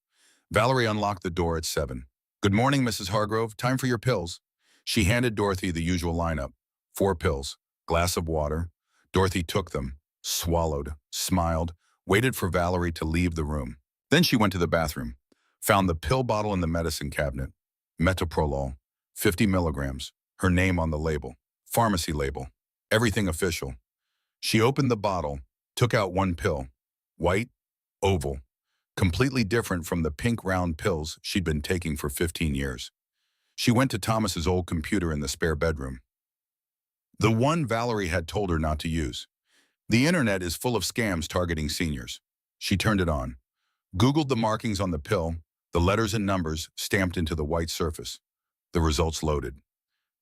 Valerie unlocked the door at 7. Good morning, Mrs. Hargrove. Time for your pills. She handed Dorothy the usual lineup. 4 pills. Glass of water. Dorothy took them, swallowed, smiled, waited for Valerie to leave the room. Then she went to the bathroom, found the pill bottle in the medicine cabinet. Metoprolol, 50 milligrams, her name on the label, pharmacy label, everything official. She opened the bottle, took out 1 pill, white, oval, completely different from the pink round pills she'd been taking for 15 years. She went to Thomas's old computer in the spare bedroom. The one Valerie had told her not to use. The internet is full of scams targeting seniors. She turned it on, Googled the markings on the pill, the letters and numbers stamped into the white surface. The results loaded.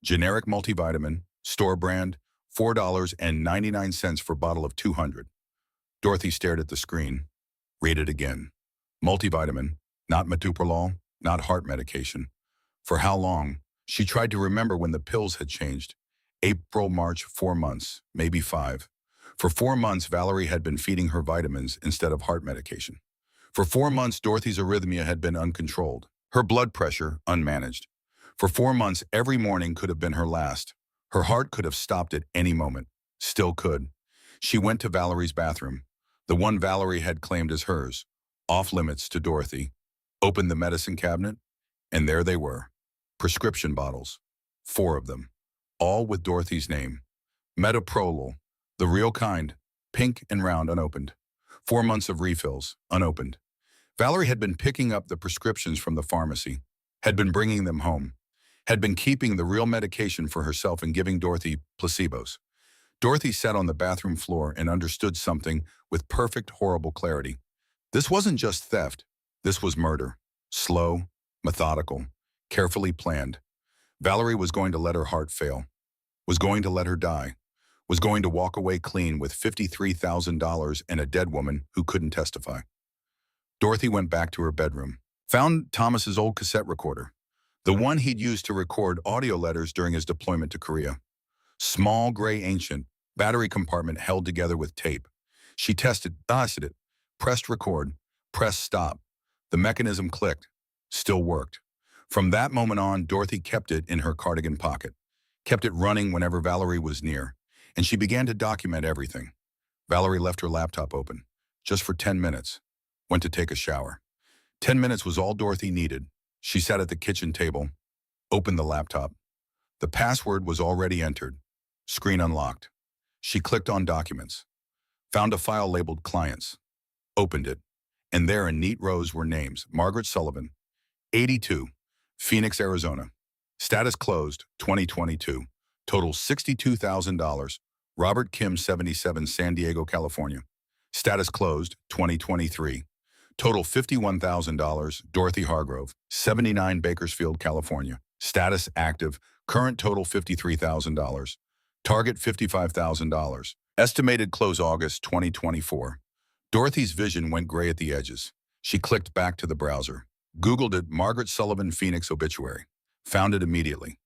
Generic multivitamin, store brand, $4.99 for bottle of 200. Dorothy stared at the screen. Read it again. Multivitamin, not metoprolol, not heart medication. For how long? She tried to remember when the pills had changed. April, March, 4 months, maybe 5. For 4 months, Valerie had been feeding her vitamins instead of heart medication. For 4 months, Dorothy's arrhythmia had been uncontrolled, her blood pressure unmanaged. For 4 months, every morning could have been her last. Her heart could have stopped at any moment. Still could. She went to Valerie's bathroom, the one Valerie had claimed as hers, off limits to Dorothy, opened the medicine cabinet, and there they were. Prescription bottles. 4 of them. All with Dorothy's name. Metoprolol, the real kind, pink and round, unopened. 4 months of refills, unopened. Valerie had been picking up the prescriptions from the pharmacy, had been bringing them home, had been keeping the real medication for herself and giving Dorothy placebos. Dorothy sat on the bathroom floor and understood something with perfect, horrible clarity. This wasn't just theft. This was murder. Slow, methodical, carefully planned. Valerie was going to let her heart fail, was going to let her die, was going to walk away clean with $53,000 and a dead woman who couldn't testify. Dorothy went back to her bedroom, found Thomas's old cassette recorder, the one he'd used to record audio letters during his deployment to Korea. Small, gray, ancient, battery compartment held together with tape. She tested it, pressed record, pressed stop. The mechanism clicked, still worked. From that moment on, Dorothy kept it in her cardigan pocket, kept it running whenever Valerie was near, and she began to document everything. Valerie left her laptop open, just for 10 minutes, went to take a shower. 10 minutes was all Dorothy needed. She sat at the kitchen table, opened the laptop. The password was already entered. Screen unlocked. She clicked on Documents, found a file labeled Clients, opened it, and there in neat rows were names: Margaret Sullivan, 82, Phoenix, Arizona. Status closed, 2022. Total $62,000. Robert Kim, 77, San Diego, California. Status closed, 2023. Total $51,000. Dorothy Hargrove, 79, Bakersfield, California. Status active. Current total $53,000. Target $55,000. Estimated close August 2024. Dorothy's vision went gray at the edges. She clicked back to the browser. Googled it: Margaret Sullivan, Phoenix obituary. Found it immediately.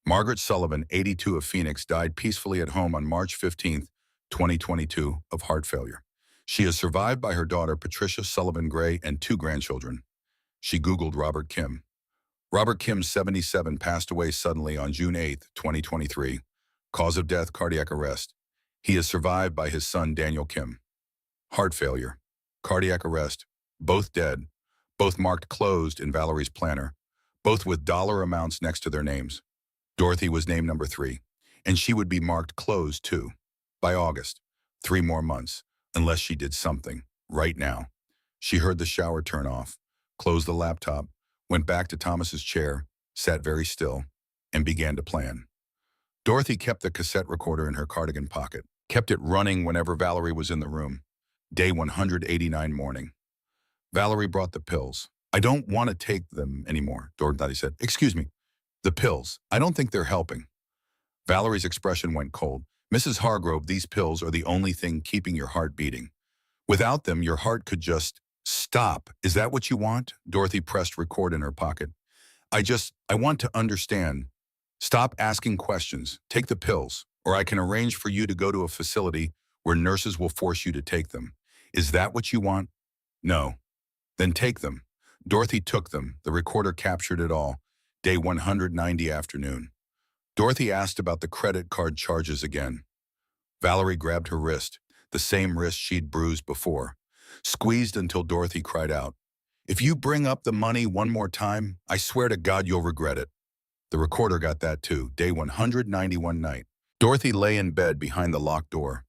Margaret Sullivan, 82, of Phoenix, died peacefully at home on March 15, 2022, of heart failure. She is survived by her daughter, Patricia Sullivan Gray, and 2 grandchildren. She Googled Robert Kim. Robert Kim, 77, passed away suddenly on June 8, 2023. Cause of death: cardiac arrest. He is survived by his son, Daniel Kim. Heart failure, cardiac arrest, both dead, both marked closed in Valerie's planner, both with dollar amounts next to their names. Dorothy was named number 3, and she would be marked closed too. By August, 3 more months, unless she did something, right now. She heard the shower turn off, closed the laptop, went back to Thomas's chair, sat very still, and began to plan. Dorothy kept the cassette recorder in her cardigan pocket, kept it running whenever Valerie was in the room. Day 189 morning. Valerie brought the pills. I don't want to take them anymore, Dorothy said. Excuse me, the pills. I don't think they're helping. Valerie's expression went cold. Mrs. Hargrove, these pills are the only thing keeping your heart beating. Without them, your heart could just stop. Is that what you want? Dorothy pressed record in her pocket. I want to understand. Stop asking questions. Take the pills, or I can arrange for you to go to a facility where nurses will force you to take them. Is that what you want? No. Then take them. Dorothy took them. The recorder captured it all. Day 190 afternoon. Dorothy asked about the credit card charges again. Valerie grabbed her wrist, the same wrist she'd bruised before, squeezed until Dorothy cried out, "If you bring up the money one more time, I swear to God you'll regret it." The recorder got that too. Day 191 night. Dorothy lay in bed behind the locked door,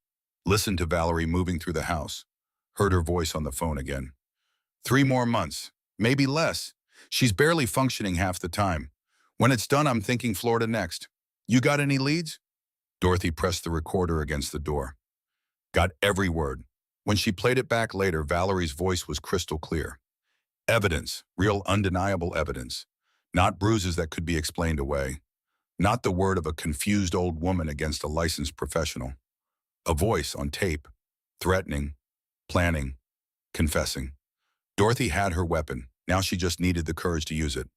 listened to Valerie moving through the house, heard her voice on the phone again. 3 more months, maybe less. She's barely functioning half the time. When it's done, I'm thinking Florida next. You got any leads? Dorothy pressed the recorder against the door. Got every word. When she played it back later, Valerie's voice was crystal clear. Evidence, real undeniable evidence. Not bruises that could be explained away. Not the word of a confused old woman against a licensed professional. A voice on tape, threatening, planning, confessing. Dorothy had her weapon. Now she just needed the courage to use it.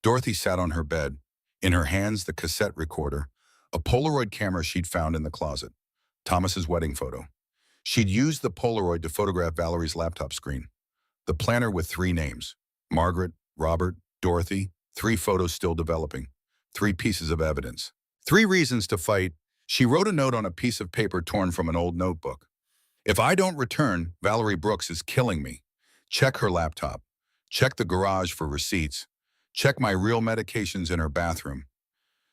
Dorothy sat on her bed, in her hands the cassette recorder, a Polaroid camera she'd found in the closet, Thomas's wedding photo. She'd used the Polaroid to photograph Valerie's laptop screen. The planner with 3 names: Margaret, Robert, Dorothy, 3 photos still developing, 3 pieces of evidence. 3 reasons to fight. She wrote a note on a piece of paper torn from an old notebook. If I don't return, Valerie Brooks is killing me. Check her laptop. Check the garage for receipts. Check my real medications in her bathroom.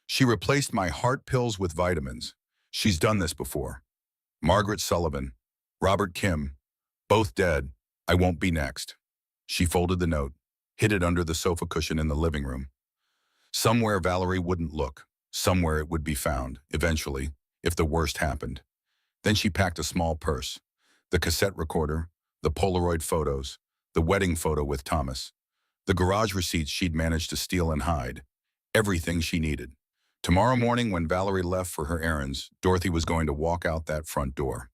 She replaced my heart pills with vitamins. She's done this before. Margaret Sullivan, Robert Kim, both dead. I won't be next. She folded the note, hid it under the sofa cushion in the living room. Somewhere Valerie wouldn't look. Somewhere it would be found, eventually, if the worst happened. Then she packed a small purse, the cassette recorder, the Polaroid photos, the wedding photo with Thomas, the garage receipts she'd managed to steal and hide, everything she needed. Tomorrow morning when Valerie left for her errands, Dorothy was going to walk out that front door,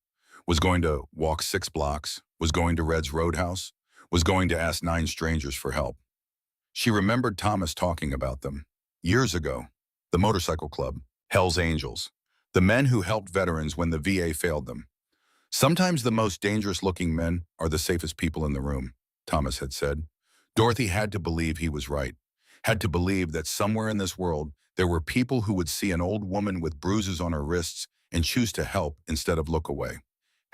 was going to walk 6 blocks, was going to Red's Roadhouse, was going to ask 9 strangers for help. She remembered Thomas talking about them. Years ago, the motorcycle club, Hell's Angels, the men who helped veterans when the VA failed them. Sometimes the most dangerous-looking men are the safest people in the room, Thomas had said. Dorothy had to believe he was right, had to believe that somewhere in this world there were people who would see an old woman with bruises on her wrists and choose to help instead of look away.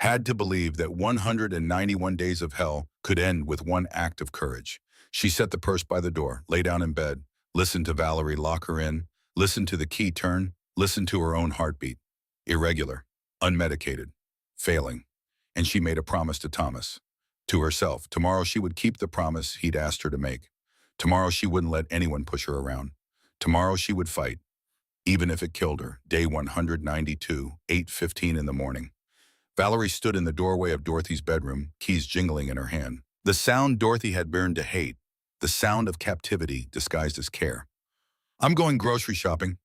Had to believe that 191 days of hell could end with one act of courage. She set the purse by the door, lay down in bed, listened to Valerie lock her in, listened to the key turn, listened to her own heartbeat. Irregular, unmedicated, failing. And she made a promise to Thomas, to herself. Tomorrow she would keep the promise he'd asked her to make. Tomorrow she wouldn't let anyone push her around. Tomorrow she would fight, even if it killed her. Day 192, 8:15 in the morning. Valerie stood in the doorway of Dorothy's bedroom, keys jingling in her hand. The sound Dorothy had learned to hate, the sound of captivity disguised as care. "I'm going grocery shopping."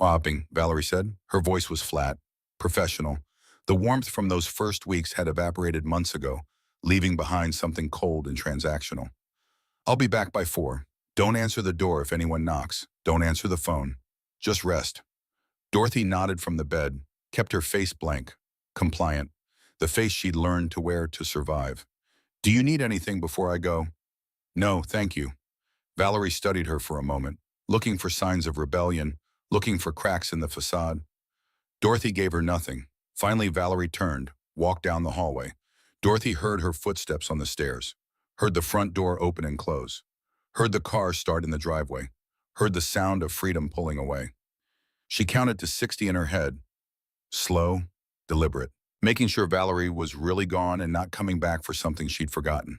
"Shopping," Valerie said. Her voice was flat, professional. The warmth from those first weeks had evaporated months ago, leaving behind something cold and transactional. "I'll be back by 4. Don't answer the door if anyone knocks. Don't answer the phone. Just rest." Dorothy nodded from the bed, kept her face blank, compliant, the face she'd learned to wear to survive. "Do you need anything before I go?" "No, thank you." Valerie studied her for a moment, looking for signs of rebellion, looking for cracks in the facade. Dorothy gave her nothing. Finally, Valerie turned, walked down the hallway. Dorothy heard her footsteps on the stairs, heard the front door open and close, heard the car start in the driveway, heard the sound of freedom pulling away. She counted to 60 in her head, slow, deliberate, making sure Valerie was really gone and not coming back for something she'd forgotten.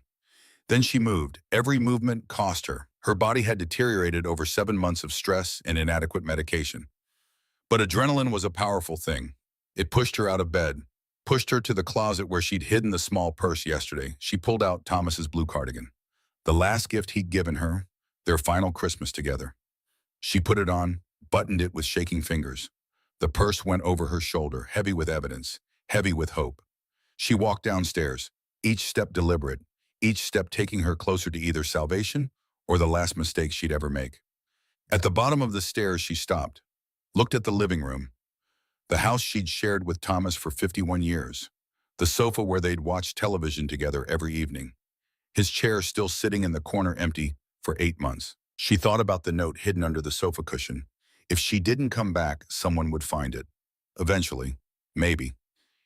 Then she moved. Every movement cost her. Her body had deteriorated over 7 months of stress and inadequate medication. But adrenaline was a powerful thing. It pushed her out of bed, pushed her to the closet where she'd hidden the small purse yesterday. She pulled out Thomas's blue cardigan, the last gift he'd given her, their final Christmas together. She put it on, buttoned it with shaking fingers. The purse went over her shoulder, heavy with evidence, heavy with hope. She walked downstairs, each step deliberate, each step taking her closer to either salvation or the last mistake she'd ever make. At the bottom of the stairs, she stopped, looked at the living room, the house she'd shared with Thomas for 51 years, the sofa where they'd watched television together every evening, his chair still sitting in the corner empty for 8 months. She thought about the note hidden under the sofa cushion. If she didn't come back, someone would find it. Eventually, maybe.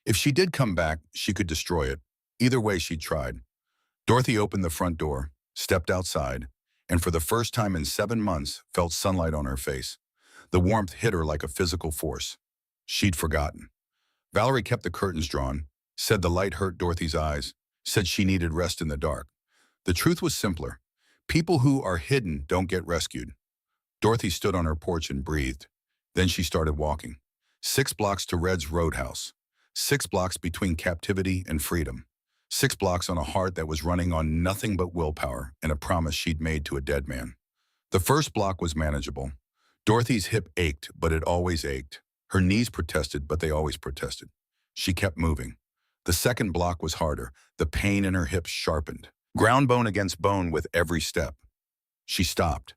If she did come back, she could destroy it. Either way, she'd tried. Dorothy opened the front door, stepped outside, and for the first time in 7 months, felt sunlight on her face. The warmth hit her like a physical force. She'd forgotten. Valerie kept the curtains drawn, said the light hurt Dorothy's eyes, said she needed rest in the dark. The truth was simpler. People who are hidden don't get rescued. Dorothy stood on her porch and breathed. Then she started walking. 6 blocks to Red's Roadhouse. 6 blocks between captivity and freedom. 6 blocks on a heart that was running on nothing but willpower and a promise she'd made to a dead man. The first block was manageable. Dorothy's hip ached, but it always ached. Her knees protested, but they always protested. She kept moving. The second block was harder. The pain in her hips sharpened. Ground bone against bone with every step. She stopped,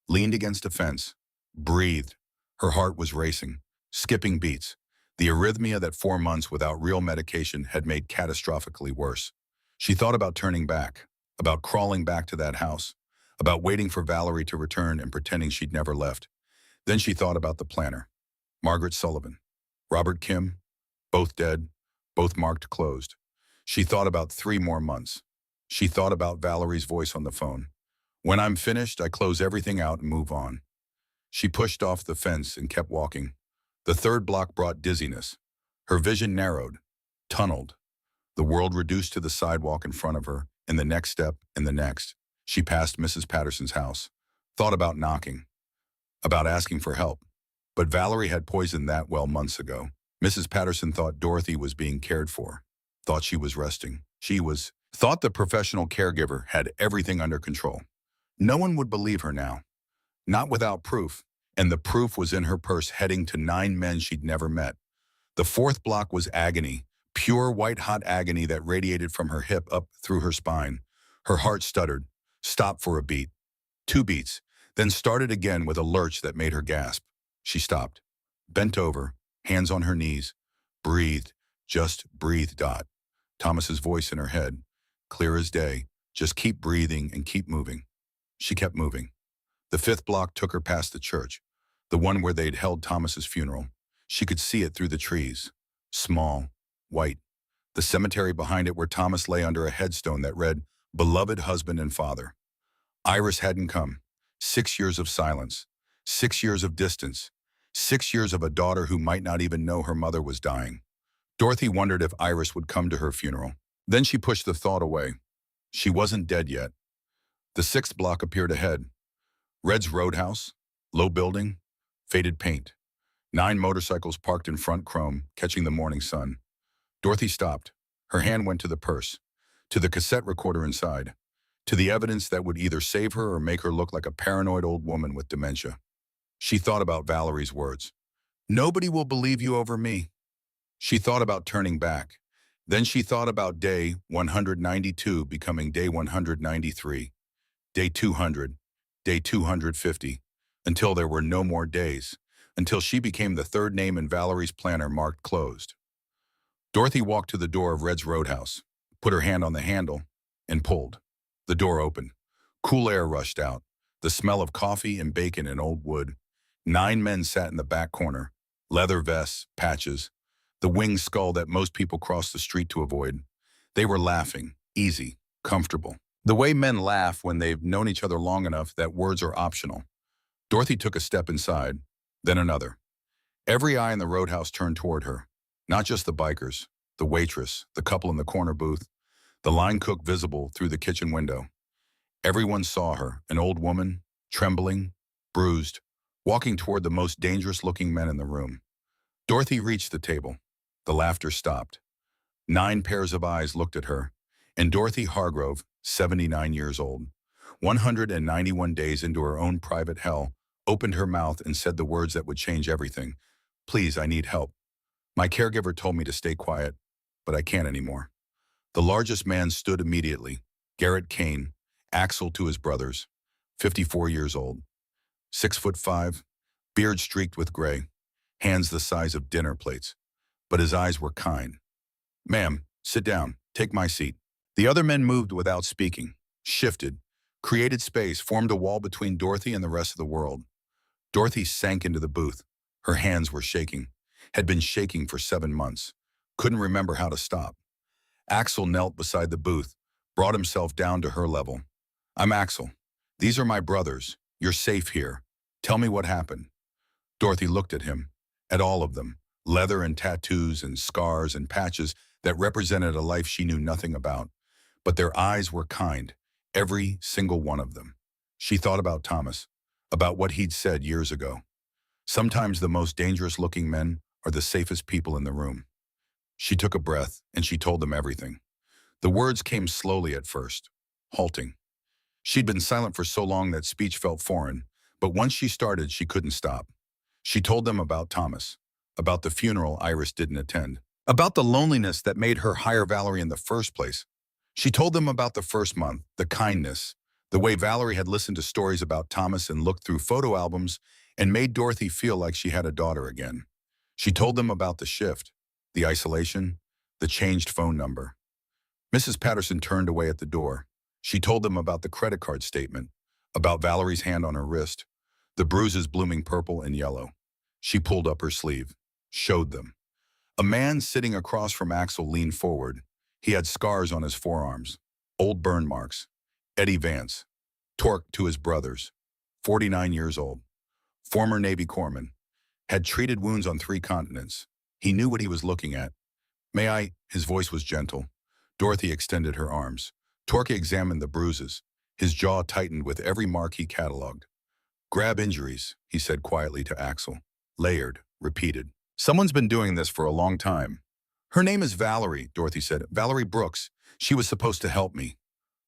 leaned against a fence, breathed. Her heart was racing, skipping beats. The arrhythmia that 4 months without real medication had made catastrophically worse. She thought about turning back, about crawling back to that house, about waiting for Valerie to return and pretending she'd never left. Then she thought about the planner, Margaret Sullivan, Robert Kim, both dead, both marked closed. She thought about 3 more months. She thought about Valerie's voice on the phone. "When I'm finished, I close everything out and move on." She pushed off the fence and kept walking. The third block brought dizziness. Her vision narrowed, tunneled. The world reduced to the sidewalk in front of her, and the next step, and the next. She passed Mrs. Patterson's house, thought about knocking, about asking for help. But Valerie had poisoned that well months ago. Mrs. Patterson thought Dorothy was being cared for, thought she was resting. Thought the professional caregiver had everything under control. No one would believe her now. Not without proof. And the proof was in her purse heading to 9 men she'd never met. The fourth block was agony, pure white-hot agony that radiated from her hip up through her spine. Her heart stuttered, stopped for a beat, 2 beats, then started again with a lurch that made her gasp. She stopped, bent over, hands on her knees, breathed, Just breathe, Dot. Thomas's voice in her head, clear as day. Just keep breathing and keep moving. She kept moving. The fifth block took her past the church, the one where they'd held Thomas's funeral. She could see it through the trees. Small, white. The cemetery behind it where Thomas lay under a headstone that read, "Beloved husband and father." Iris hadn't come. 6 years of silence. 6 years of distance. 6 years of a daughter who might not even know her mother was dying. Dorothy wondered if Iris would come to her funeral. Then she pushed the thought away. She wasn't dead yet. The sixth block appeared ahead. Red's Roadhouse, low building, faded paint. 9 motorcycles parked in front, chrome, catching the morning sun. Dorothy stopped. Her hand went to the purse, to the cassette recorder inside, to the evidence that would either save her or make her look like a paranoid old woman with dementia. She thought about Valerie's words. "Nobody will believe you over me." She thought about turning back. Then she thought about day 192 becoming day 193, day 200, day 250, until there were no more days, until she became the third name in Valerie's planner marked closed. Dorothy walked to the door of Red's Roadhouse, put her hand on the handle, and pulled. The door opened. Cool air rushed out, the smell of coffee and bacon and old wood. 9 men sat in the back corner, leather vests, patches, the winged skull that most people cross the street to avoid. They were laughing, easy, comfortable. The way men laugh when they've known each other long enough that words are optional. Dorothy took a step inside, then another. Every eye in the roadhouse turned toward her. Not just the bikers, the waitress, the couple in the corner booth, the line cook visible through the kitchen window. Everyone saw her, an old woman, trembling, bruised, walking toward the most dangerous-looking men in the room. Dorothy reached the table. The laughter stopped. 9 pairs of eyes looked at her, and Dorothy Hargrove, 79 years old, 191 days into her own private hell, opened her mouth and said the words that would change everything. "Please, I need help. My caregiver told me to stay quiet, but I can't anymore." The largest man stood immediately. Garrett Kane, Axel to his brothers, 54 years old, 6'5", beard streaked with gray, hands the size of dinner plates. But his eyes were kind. "Ma'am, sit down. Take my seat." The other men moved without speaking, shifted, created space, formed a wall between Dorothy and the rest of the world. Dorothy sank into the booth. Her hands were shaking, had been shaking for 7 months, couldn't remember how to stop. Axel knelt beside the booth, brought himself down to her level. "I'm Axel. These are my brothers. You're safe here. Tell me what happened." Dorothy looked at him, at all of them. Leather and tattoos and scars and patches that represented a life she knew nothing about. But their eyes were kind, every single one of them. She thought about Thomas, about what he'd said years ago. Sometimes the most dangerous-looking men are the safest people in the room. She took a breath, and she told them everything. The words came slowly at first, halting. She'd been silent for so long that speech felt foreign, but once she started, she couldn't stop. She told them about Thomas, about the funeral Iris didn't attend, about the loneliness that made her hire Valerie in the first place. She told them about the first month, the kindness, the way Valerie had listened to stories about Thomas and looked through photo albums and made Dorothy feel like she had a daughter again. She told them about the shift, the isolation, the changed phone number. Mrs. Patterson turned away at the door. She told them about the credit card statement, about Valerie's hand on her wrist, the bruises blooming purple and yellow. She pulled up her sleeve, showed them. A man sitting across from Axel leaned forward. He had scars on his forearms, old burn marks. Eddie Vance, Torque to his brothers, 49 years old, former Navy corpsman, had treated wounds on 3 continents. He knew what he was looking at. "May I?" His voice was gentle. Dorothy extended her arms. Torque examined the bruises. His jaw tightened with every mark he cataloged. "Grab injuries," he said quietly to Axel. Layered, repeated. "Someone's been doing this for a long time." "Her name is Valerie," Dorothy said. "Valerie Brooks. She was supposed to help me."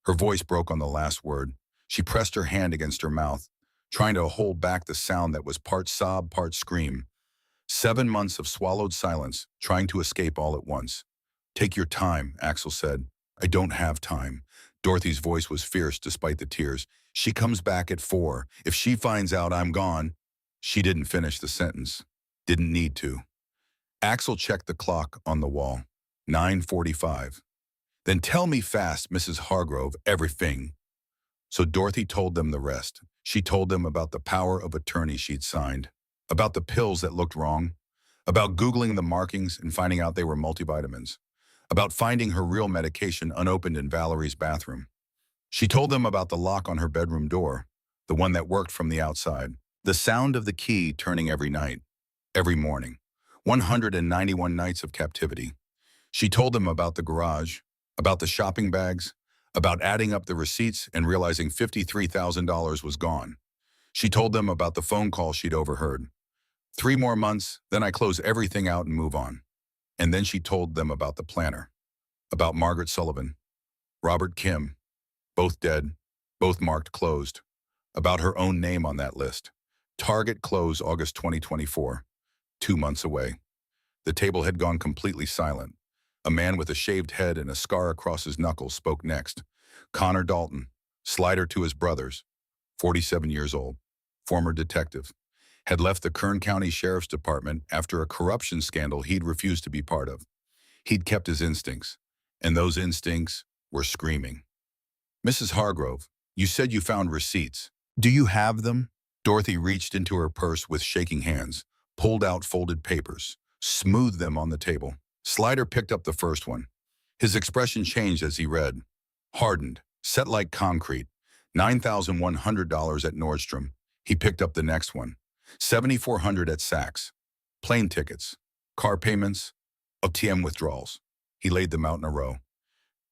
Her voice broke on the last word. She pressed her hand against her mouth, trying to hold back the sound that was part sob, part scream. 7 months of swallowed silence, trying to escape all at once. "Take your time," Axel said. "I don't have time." Dorothy's voice was fierce despite the tears. "She comes back at 4. If she finds out I'm gone..." She didn't finish the sentence. Didn't need to. Axel checked the clock on the wall. 9:45. Then tell me fast, Mrs. Hargrove, everything. So Dorothy told them the rest. She told them about the power of attorney she'd signed, about the pills that looked wrong, about Googling the markings and finding out they were multivitamins, about finding her real medication unopened in Valerie's bathroom. She told them about the lock on her bedroom door, the one that worked from the outside, the sound of the key turning every night, every morning, 191 nights of captivity. She told them about the garage, about the shopping bags, about adding up the receipts and realizing $53,000 was gone. She told them about the phone call she'd overheard. 3 more months, then I close everything out and move on. And then she told them about the planner, about Margaret Sullivan, Robert Kim, both dead, both marked closed, about her own name on that list. Target close August 2024, 2 months away. The table had gone completely silent. A man with a shaved head and a scar across his knuckles spoke next. Connor Dalton, slider to his brothers, 47 years old, former detective, had left the Kern County Sheriff's Department after a corruption scandal he'd refused to be part of. He'd kept his instincts, and those instincts were screaming. Mrs. Hargrove, you said you found receipts. Do you have them? Dorothy reached into her purse with shaking hands, pulled out folded papers, smoothed them on the table. Slider picked up the first one. His expression changed as he read. Hardened, set like concrete, $9,100 at Nordstrom. He picked up the next one. $7,400 at Saks. Plane tickets, car payments, ATM withdrawals. He laid them out in a row.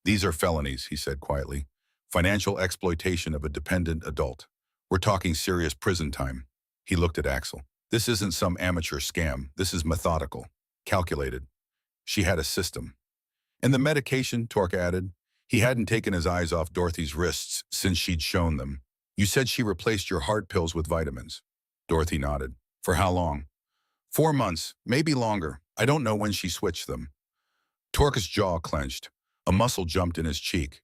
These are felonies, he said quietly. Financial exploitation of a dependent adult. We're talking serious prison time. He looked at Axel. This isn't some amateur scam. This is methodical, calculated. She had a system. And the medication, Torque added. He hadn't taken his eyes off Dorothy's wrists since she'd shown them. You said she replaced your heart pills with vitamins. Dorothy nodded. For how long? 4 months, maybe longer. I don't know when she switched them. Torque's jaw clenched. A muscle jumped in his cheek.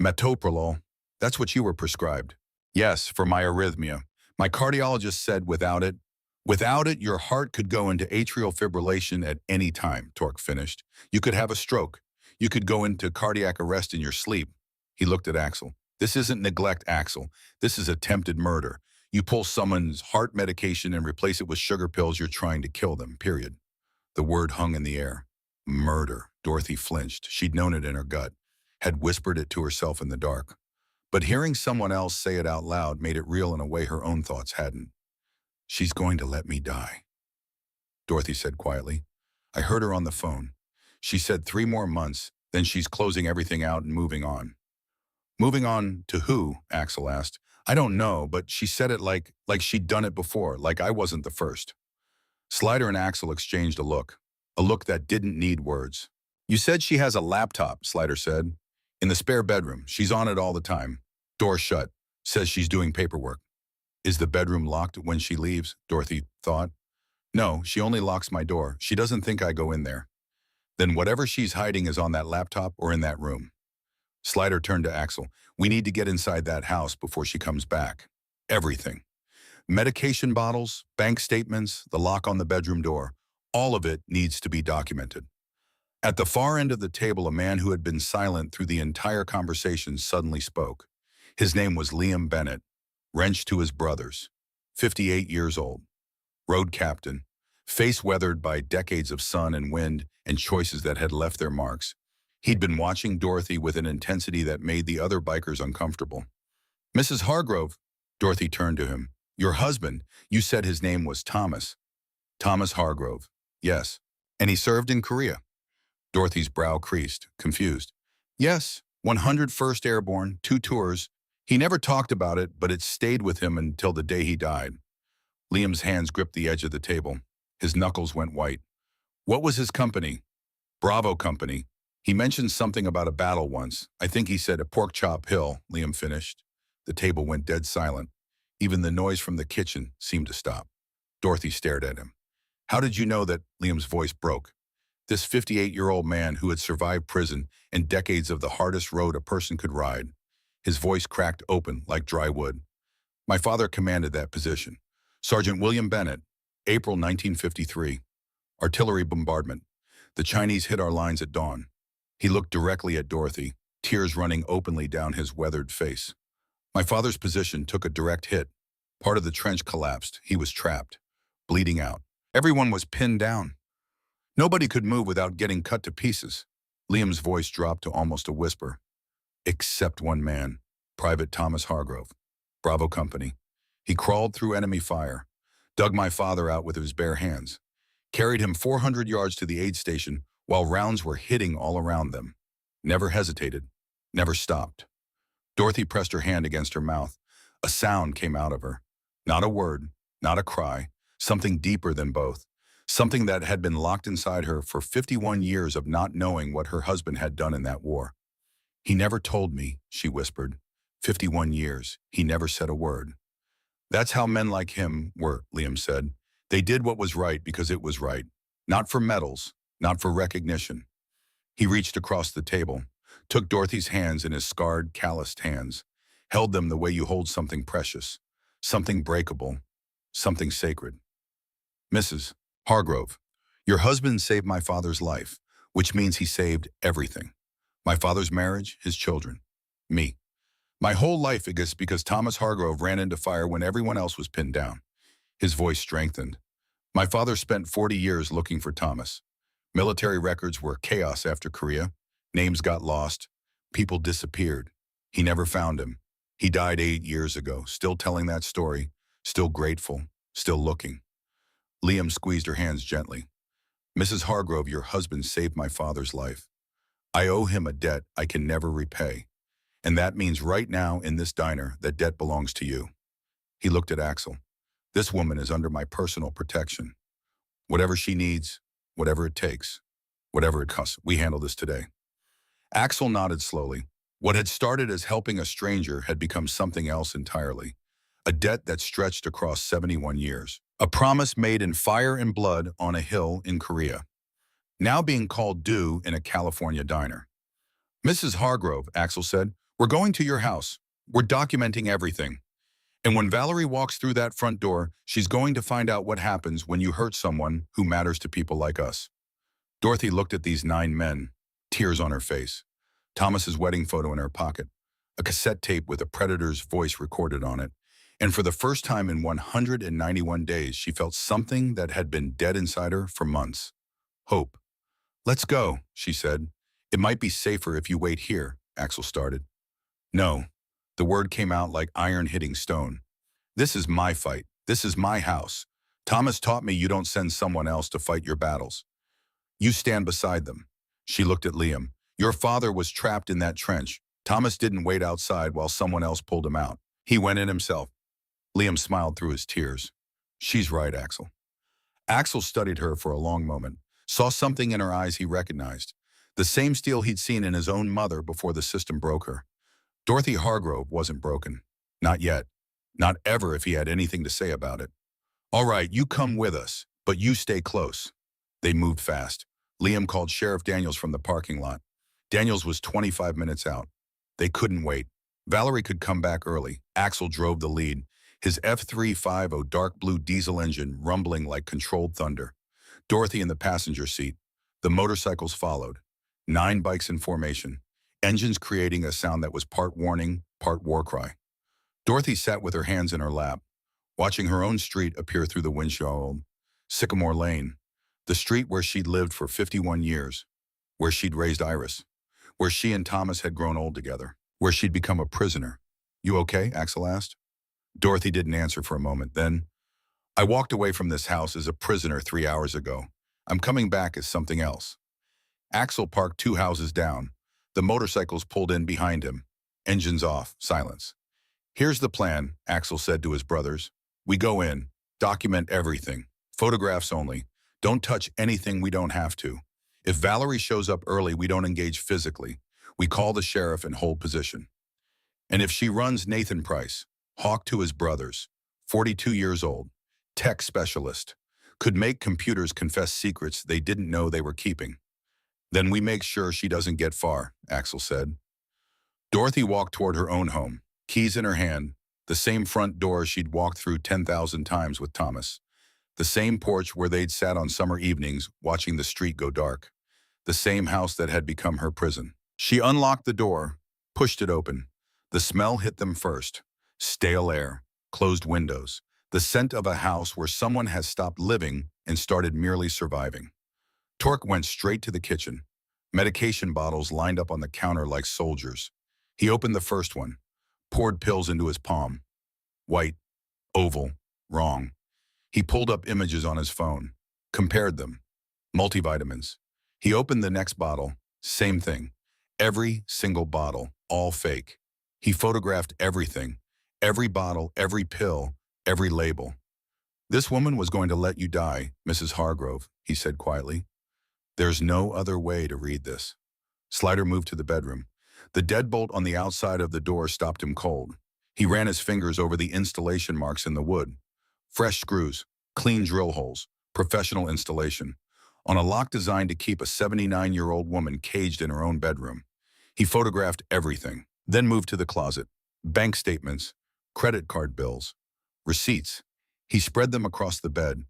Metoprolol, that's what you were prescribed. Yes, for my arrhythmia. My cardiologist said without it, your heart could go into atrial fibrillation at any time, Torque finished. You could have a stroke. You could go into cardiac arrest in your sleep. He looked at Axel. This isn't neglect, Axel. This is attempted murder. You pull someone's heart medication and replace it with sugar pills, you're trying to kill them, period. The word hung in the air. Murder. Dorothy flinched. She'd known it in her gut, had whispered it to herself in the dark. But hearing someone else say it out loud made it real in a way her own thoughts hadn't. She's going to let me die, Dorothy said quietly. I heard her on the phone. She said 3 more months, then she's closing everything out and moving on. Moving on to who? Axel asked. I don't know, but she said it like she'd done it before, like I wasn't the first. Slider and Axel exchanged a look that didn't need words. You said she has a laptop, Slider said. In the spare bedroom. She's on it all the time. Door shut. Says she's doing paperwork. Is the bedroom locked when she leaves? Dorothy thought. No, she only locks my door. She doesn't think I go in there. Then whatever she's hiding is on that laptop or in that room. Slider turned to Axel. We need to get inside that house before she comes back. Everything. Medication bottles, bank statements, the lock on the bedroom door. All of it needs to be documented. At the far end of the table, a man who had been silent through the entire conversation suddenly spoke. His name was Liam Bennett, wrenched to his brothers, 58 years old, road captain, face weathered by decades of sun and wind and choices that had left their marks. He'd been watching Dorothy with an intensity that made the other bikers uncomfortable. Mrs. Hargrove, Dorothy turned to him. Your husband, you said his name was Thomas. Thomas Hargrove, yes. And he served in Korea. Dorothy's brow creased, confused. Yes, 101st Airborne, 2 tours. He never talked about it, but it stayed with him until the day he died. Liam's hands gripped the edge of the table. His knuckles went white. What was his company? Bravo Company. He mentioned something about a battle once. I think he said a pork chop hill, Liam finished. The table went dead silent. Even the noise from the kitchen seemed to stop. Dorothy stared at him. How did you know that? Liam's voice broke. This 58-year-old man who had survived prison and decades of the hardest road a person could ride. His voice cracked open like dry wood. My father commanded that position. Sergeant William Bennett, April 1953. Artillery bombardment. The Chinese hit our lines at dawn. He looked directly at Dorothy, tears running openly down his weathered face. My father's position took a direct hit. Part of the trench collapsed. He was trapped, bleeding out. Everyone was pinned down. Nobody could move without getting cut to pieces. Liam's voice dropped to almost a whisper. Except one man, Private Thomas Hargrove, Bravo Company. He crawled through enemy fire, dug my father out with his bare hands, carried him 400 yards to the aid station while rounds were hitting all around them. Never hesitated, never stopped. Dorothy pressed her hand against her mouth. A sound came out of her. Not a word, not a cry, something deeper than both. Something that had been locked inside her for 51 years of not knowing what her husband had done in that war. He never told me, she whispered. 51 years, he never said a word. That's how men like him were, Liam said. They did what was right because it was right. Not for medals, not for recognition. He reached across the table, took Dorothy's hands in his scarred, calloused hands, held them the way you hold something precious, something breakable, something sacred. Mrs. Hargrove, your husband saved my father's life, which means he saved everything. My father's marriage, his children, me. My whole life is because Thomas Hargrove ran into fire when everyone else was pinned down. His voice strengthened. My father spent 40 years looking for Thomas. Military records were chaos after Korea. Names got lost. People disappeared. He never found him. He died 8 years ago, still telling that story, still grateful, still looking. Liam squeezed her hands gently. Mrs. Hargrove, your husband saved my father's life. I owe him a debt I can never repay. And that means right now in this diner, that debt belongs to you. He looked at Axel. This woman is under my personal protection. Whatever she needs, whatever it takes, whatever it costs, we handle this today. Axel nodded slowly. What had started as helping a stranger had become something else entirely. A debt that stretched across 71 years. A promise made in fire and blood on a hill in Korea. Now being called due in a California diner. Mrs. Hargrove, Axel said, we're going to your house. We're documenting everything. And when Valerie walks through that front door, she's going to find out what happens when you hurt someone who matters to people like us. Dorothy looked at these 9 men, tears on her face. Thomas's wedding photo in her pocket, a cassette tape with a predator's voice recorded on it. And for the first time in 191 days, she felt something that had been dead inside her for months. Hope. Let's go, she said. It might be safer if you wait here, Axel started. No. The word came out like iron hitting stone. This is my fight. This is my house. Thomas taught me you don't send someone else to fight your battles. You stand beside them. She looked at Liam. Your father was trapped in that trench. Thomas didn't wait outside while someone else pulled him out. He went in himself. Liam smiled through his tears. She's right, Axel. Axel studied her for a long moment, saw something in her eyes he recognized. The same steel he'd seen in his own mother before the system broke her. Dorothy Hargrove wasn't broken. Not yet. Not ever if he had anything to say about it. All right, you come with us, but you stay close. They moved fast. Liam called Sheriff Daniels from the parking lot. Daniels was 25 minutes out. They couldn't wait. Valerie could come back early. Axel drove the lead, his F350 dark blue diesel engine rumbling like controlled thunder. Dorothy in the passenger seat. The motorcycles followed. 9 bikes in formation, engines creating a sound that was part warning, part war cry. Dorothy sat with her hands in her lap, watching her own street appear through the windshield. Sycamore Lane, the street where she'd lived for 51 years, where she'd raised Iris, where she and Thomas had grown old together, where she'd become a prisoner. You okay? Axel asked. Dorothy didn't answer for a moment. Then, I walked away from this house as a prisoner 3 hours ago. I'm coming back as something else. Axel parked 2 houses down. The motorcycles pulled in behind him. Engines off, silence. Here's the plan, Axel said to his brothers. We go in, document everything, photographs only. Don't touch anything we don't have to. If Valerie shows up early, we don't engage physically. We call the sheriff and hold position. And if she runs, Nathan Price, Hawk to his brothers, 42 years old, tech specialist, could make computers confess secrets they didn't know they were keeping. Then we make sure she doesn't get far, Axel said. Dorothy walked toward her own home, keys in her hand, the same front door she'd walked through 10,000 times with Thomas, the same porch where they'd sat on summer evenings watching the street go dark. the same house that had become her prison. She unlocked the door, pushed it open. The smell hit them first. Stale air, closed windows, the scent of a house where someone has stopped living and started merely surviving. Torque went straight to the kitchen. Medication bottles lined up on the counter like soldiers. He opened the first one, poured pills into his palm. White, oval, wrong. He pulled up images on his phone, compared them. Multivitamins. He opened the next bottle, same thing. Every single bottle, all fake. He photographed everything, every bottle, every pill, every label. "This woman was going to let you die, Mrs. Hargrove," he said quietly. "There's no other way to read this." Slider moved to the bedroom. The deadbolt on the outside of the door stopped him cold. He ran his fingers over the installation marks in the wood. Fresh screws, clean drill holes, professional installation. On a lock designed to keep a 79-year-old woman caged in her own bedroom. He photographed everything, then moved to the closet. Bank statements, credit card bills, receipts. He spread them across the bed,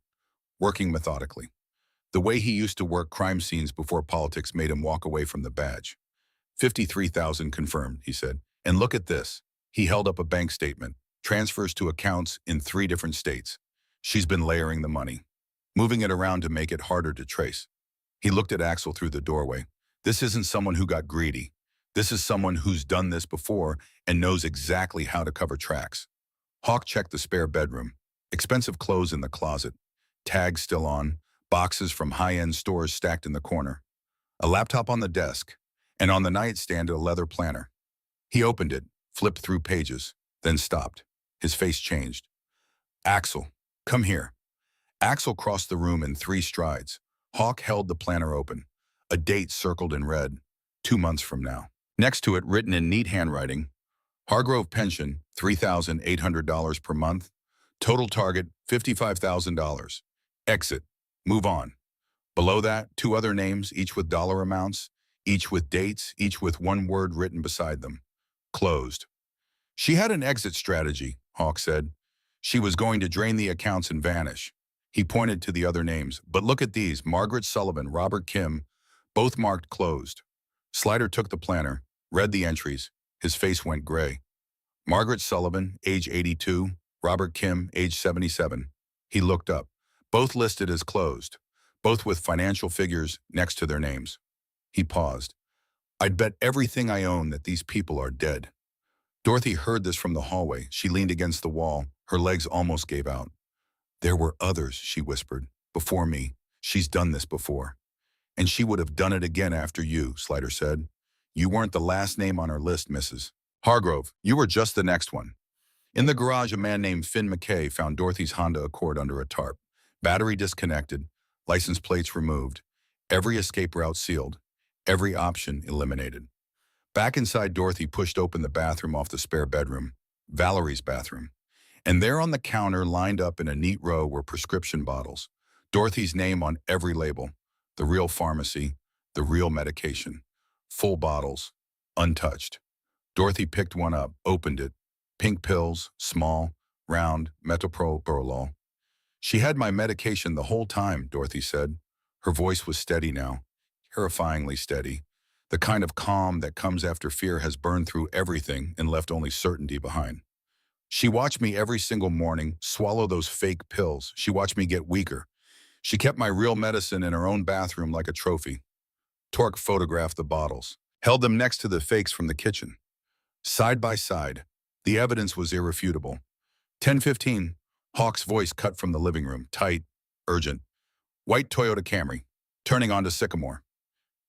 working methodically. The way he used to work crime scenes before politics made him walk away from the badge. 53,000 confirmed, he said. And look at this. He held up a bank statement. Transfers to accounts in 3 different states. She's been layering the money, moving it around to make it harder to trace. He looked at Axel through the doorway. This isn't someone who got greedy. This is someone who's done this before and knows exactly how to cover tracks. Hawk checked the spare bedroom. Expensive clothes in the closet. Tags still on. Boxes from high-end stores stacked in the corner. A laptop on the desk. And on the nightstand a leather planner. He opened it, flipped through pages, then stopped. His face changed. "Axel, come here." Axel crossed the room in 3 strides. Hawk held the planner open. A date circled in red, 2 months from now. Next to it, written in neat handwriting, Hargrove pension, $3,800 per month. Total target, $55,000. Exit. Move on. Below that, 2 other names, each with dollar amounts, each with dates, each with one word written beside them. Closed. She had an exit strategy, Hawk said. She was going to drain the accounts and vanish. He pointed to the other names. But look at these, Margaret Sullivan, Robert Kim, both marked closed. Slider took the planner, read the entries. His face went gray. Margaret Sullivan, age 82, Robert Kim, age 77. He looked up. Both listed as closed, both with financial figures next to their names. He paused. "I'd bet everything I own that these people are dead." Dorothy heard this from the hallway. She leaned against the wall. Her legs almost gave out. "There were others," she whispered. "Before me. She's done this before." "And she would have done it again after you," Slider said. "You weren't the last name on her list, Mrs. Hargrove. You were just the next one." In the garage, a man named Finn McKay found Dorothy's Honda Accord under a tarp. Battery disconnected, license plates removed, every escape route sealed, every option eliminated. Back inside, Dorothy pushed open the bathroom off the spare bedroom, Valerie's bathroom. And there on the counter, lined up in a neat row, were prescription bottles. Dorothy's name on every label. The real pharmacy, the real medication. Full bottles, untouched. Dorothy picked one up, opened it. Pink pills, small, round, metoprolol. "She had my medication the whole time," Dorothy said. Her voice was steady now, terrifyingly steady. The kind of calm that comes after fear has burned through everything and left only certainty behind. "She watched me every single morning swallow those fake pills. She watched me get weaker. She kept my real medicine in her own bathroom like a trophy." Torque photographed the bottles, held them next to the fakes from the kitchen. Side by side, the evidence was irrefutable. 10:15, Hawk's voice cut from the living room, tight, urgent. "White Toyota Camry, turning onto Sycamore."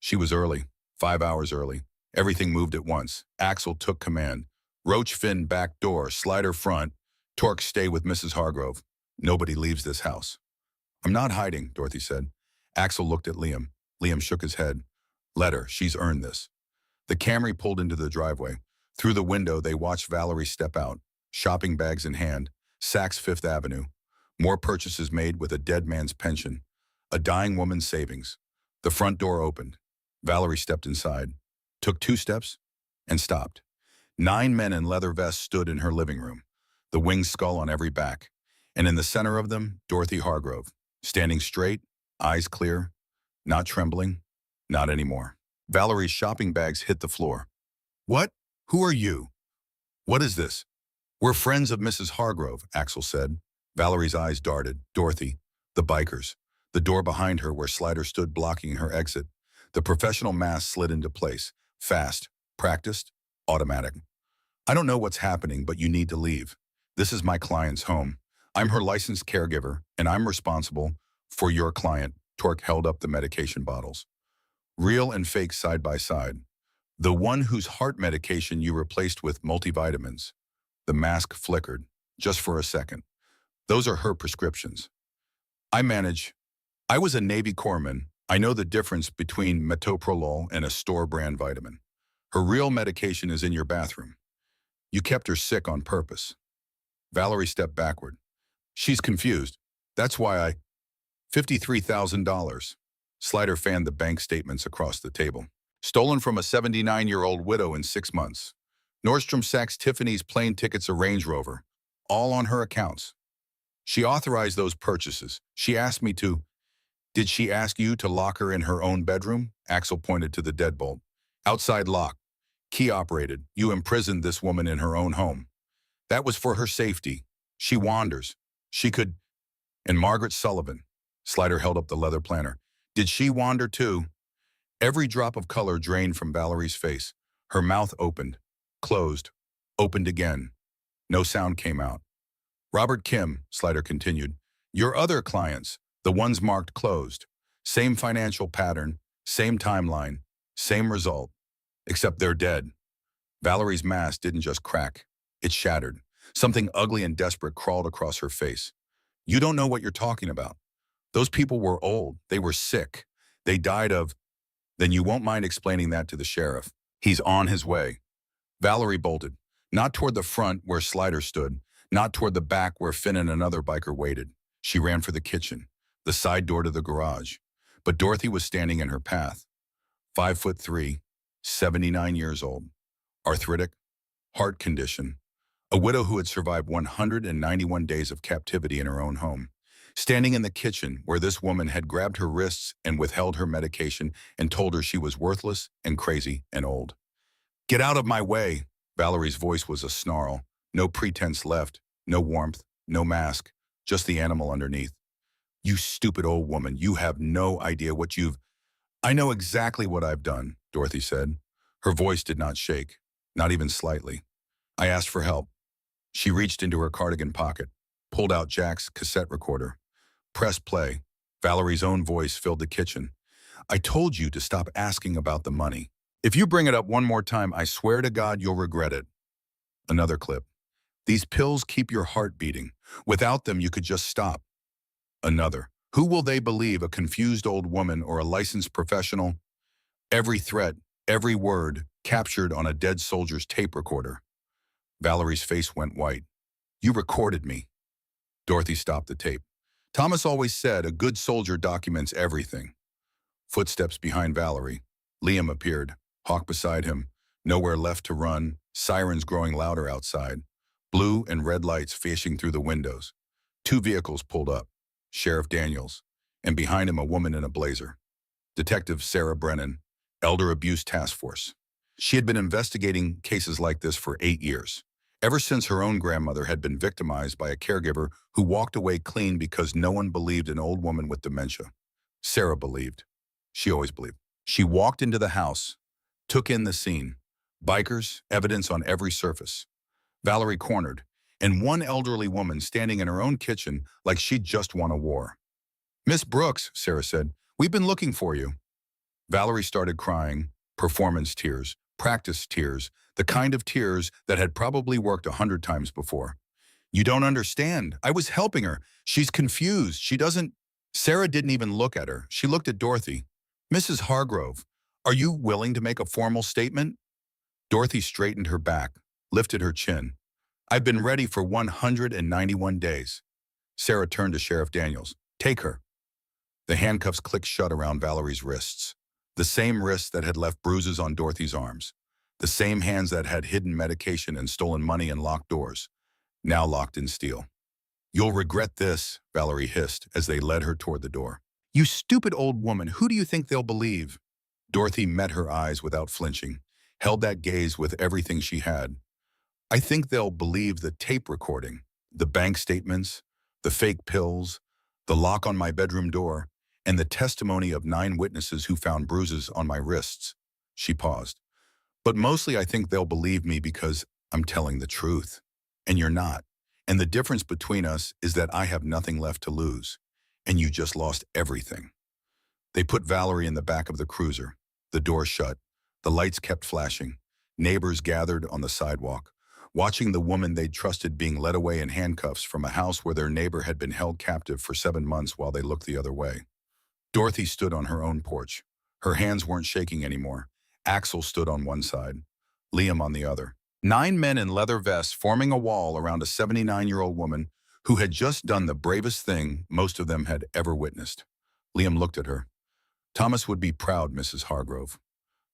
She was early, 5 hours early. Everything moved at once. Axel took command. Roach Finn back door, Slider front. Torque stay with Mrs. Hargrove. Nobody leaves this house. "I'm not hiding," Dorothy said. Axel looked at Liam. Liam shook his head. "Let her, she's earned this." The Camry pulled into the driveway. Through the window, they watched Valerie step out, shopping bags in hand. Saks Fifth Avenue. More purchases made with a dead man's pension. A dying woman's savings. The front door opened. Valerie stepped inside, took 2 steps, and stopped. 9 men in leather vests stood in her living room, the winged skull on every back. And in the center of them, Dorothy Hargrove, standing straight, eyes clear, not trembling, Not anymore. Valerie's shopping bags hit the floor. What? Who are you? What is this? We're friends of Mrs. Hargrove, Axel said. Valerie's eyes darted. Dorothy. The bikers. The door behind her where Slider stood blocking her exit. The professional mask slid into place. Fast. Practiced. Automatic. I don't know what's happening, but you need to leave. This is my client's home. I'm her licensed caregiver, and I'm responsible for your client. Torque held up the medication bottles. Real and fake side by side. The one whose heart medication you replaced with multivitamins. The mask flickered, just for a second. Those are her prescriptions. I was a Navy corpsman. I know the difference between metoprolol and a store-brand vitamin. Her real medication is in your bathroom. You kept her sick on purpose. Valerie stepped backward. She's confused. That's why $53,000. Slider fanned the bank statements across the table. Stolen from a 79-year-old widow in 6 months. Nordstrom Sachs Tiffany's plane tickets, a Range Rover. All on her accounts. She authorized those purchases. She asked me to. Did she ask you to lock her in her own bedroom? Axel pointed to the deadbolt. Outside lock. Key operated. You imprisoned this woman in her own home. That was for her safety. She wanders. She could. And Margaret Sullivan. Slider held up the leather planner. Did she wander too? Every drop of color drained from Valerie's face. Her mouth opened, closed, opened again. No sound came out. Robert Kim, Slider continued, your other clients, the ones marked closed, same financial pattern, same timeline, same result, except they're dead. Valerie's mask didn't just crack, it shattered. Something ugly and desperate crawled across her face. You don't know what you're talking about. Those people were old, they were sick, they died of. Then you won't mind explaining that to the sheriff. He's on his way. Valerie bolted, not toward the front where Slider stood, not toward the back where Finn and another biker waited. She ran for the kitchen, the side door to the garage. But Dorothy was standing in her path. 5'3", 79 years old, arthritic, heart condition, a widow who had survived 191 days of captivity in her own home. Standing in the kitchen where this woman had grabbed her wrists and withheld her medication and told her she was worthless and crazy and old. Get out of my way. Valerie's voice was a snarl. No pretense left, no warmth, no mask, just the animal underneath. You stupid old woman, you have no idea what you've. I know exactly what I've done, Dorothy said. Her voice did not shake, not even slightly. I asked for help. She reached into her cardigan pocket, pulled out Jack's cassette recorder. Press play. Valerie's own voice filled the kitchen. I told you to stop asking about the money. If you bring it up one more time, I swear to God you'll regret it. Another clip. These pills keep your heart beating. Without them, you could just stop. Another. Who will they believe, a confused old woman or a licensed professional? Every threat, every word, captured on a dead soldier's tape recorder. Valerie's face went white. You recorded me. Dorothy stopped the tape. Thomas always said a good soldier documents everything. Footsteps behind Valerie. Liam appeared, Hawk beside him. Nowhere left to run, sirens growing louder outside. Blue and red lights flashing through the windows. 2 vehicles pulled up. Sheriff Daniels, and behind him a woman in a blazer. Detective Sarah Brennan, Elder Abuse Task Force. She had been investigating cases like this for 8 years. Ever since her own grandmother had been victimized by a caregiver who walked away clean because no one believed an old woman with dementia. Sarah believed. She always believed. She walked into the house, took in the scene. Bikers, evidence on every surface. Valerie cornered, and one elderly woman standing in her own kitchen like she'd just won a war. Miss Brooks, Sarah said, we've been looking for you. Valerie started crying, performance tears, practice tears, the kind of tears that had probably worked 100 times before. You don't understand. I was helping her. She's confused. She doesn't. Sarah didn't even look at her. She looked at Dorothy. Mrs. Hargrove, are you willing to make a formal statement? Dorothy straightened her back, lifted her chin. I've been ready for 191 days. Sarah turned to Sheriff Daniels. Take her. The handcuffs clicked shut around Valerie's wrists. The same wrists that had left bruises on Dorothy's arms. The same hands that had hidden medication and stolen money and locked doors. Now locked in steel. You'll regret this, Valerie hissed as they led her toward the door. You stupid old woman, who do you think they'll believe? Dorothy met her eyes without flinching, held that gaze with everything she had. I think they'll believe the tape recording, the bank statements, the fake pills, the lock on my bedroom door, and the testimony of 9 witnesses who found bruises on my wrists. She paused. But mostly I think they'll believe me because I'm telling the truth. And you're not. And the difference between us is that I have nothing left to lose. And you just lost everything. They put Valerie in the back of the cruiser. The door shut. The lights kept flashing. Neighbors gathered on the sidewalk, watching the woman they'd trusted being led away in handcuffs from a house where their neighbor had been held captive for 7 months while they looked the other way. Dorothy stood on her own porch. Her hands weren't shaking anymore. Axel stood on one side, Liam on the other. 9 men in leather vests forming a wall around a 79-year-old woman who had just done the bravest thing most of them had ever witnessed. Liam looked at her. Thomas would be proud, Mrs. Hargrove.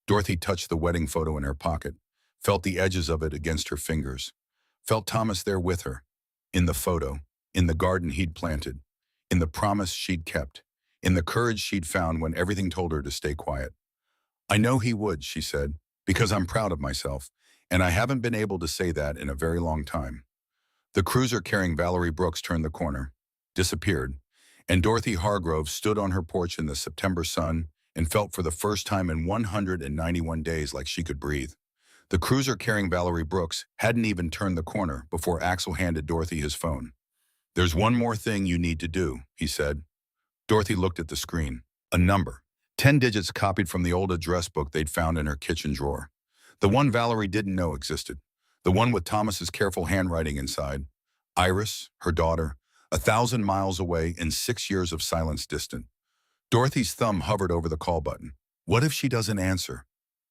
Dorothy touched the wedding photo in her pocket, felt the edges of it against her fingers, felt Thomas there with her, in the photo, in the garden he'd planted, in the promise she'd kept, in the courage she'd found when everything told her to stay quiet. I know he would, she said, because I'm proud of myself, and I haven't been able to say that in a very long time. The cruiser carrying Valerie Brooks turned the corner, disappeared, and Dorothy Hargrove stood on her porch in the September sun and felt for the first time in 191 days like she could breathe. The cruiser carrying Valerie Brooks hadn't even turned the corner before Axel handed Dorothy his phone. There's one more thing you need to do, he said. Dorothy looked at the screen. A number. 10 digits copied from the old address book they'd found in her kitchen drawer. The one Valerie didn't know existed. The one with Thomas's careful handwriting inside. Iris, her daughter, 1,000 miles away and 6 years of silence distant. Dorothy's thumb hovered over the call button. What if she doesn't answer?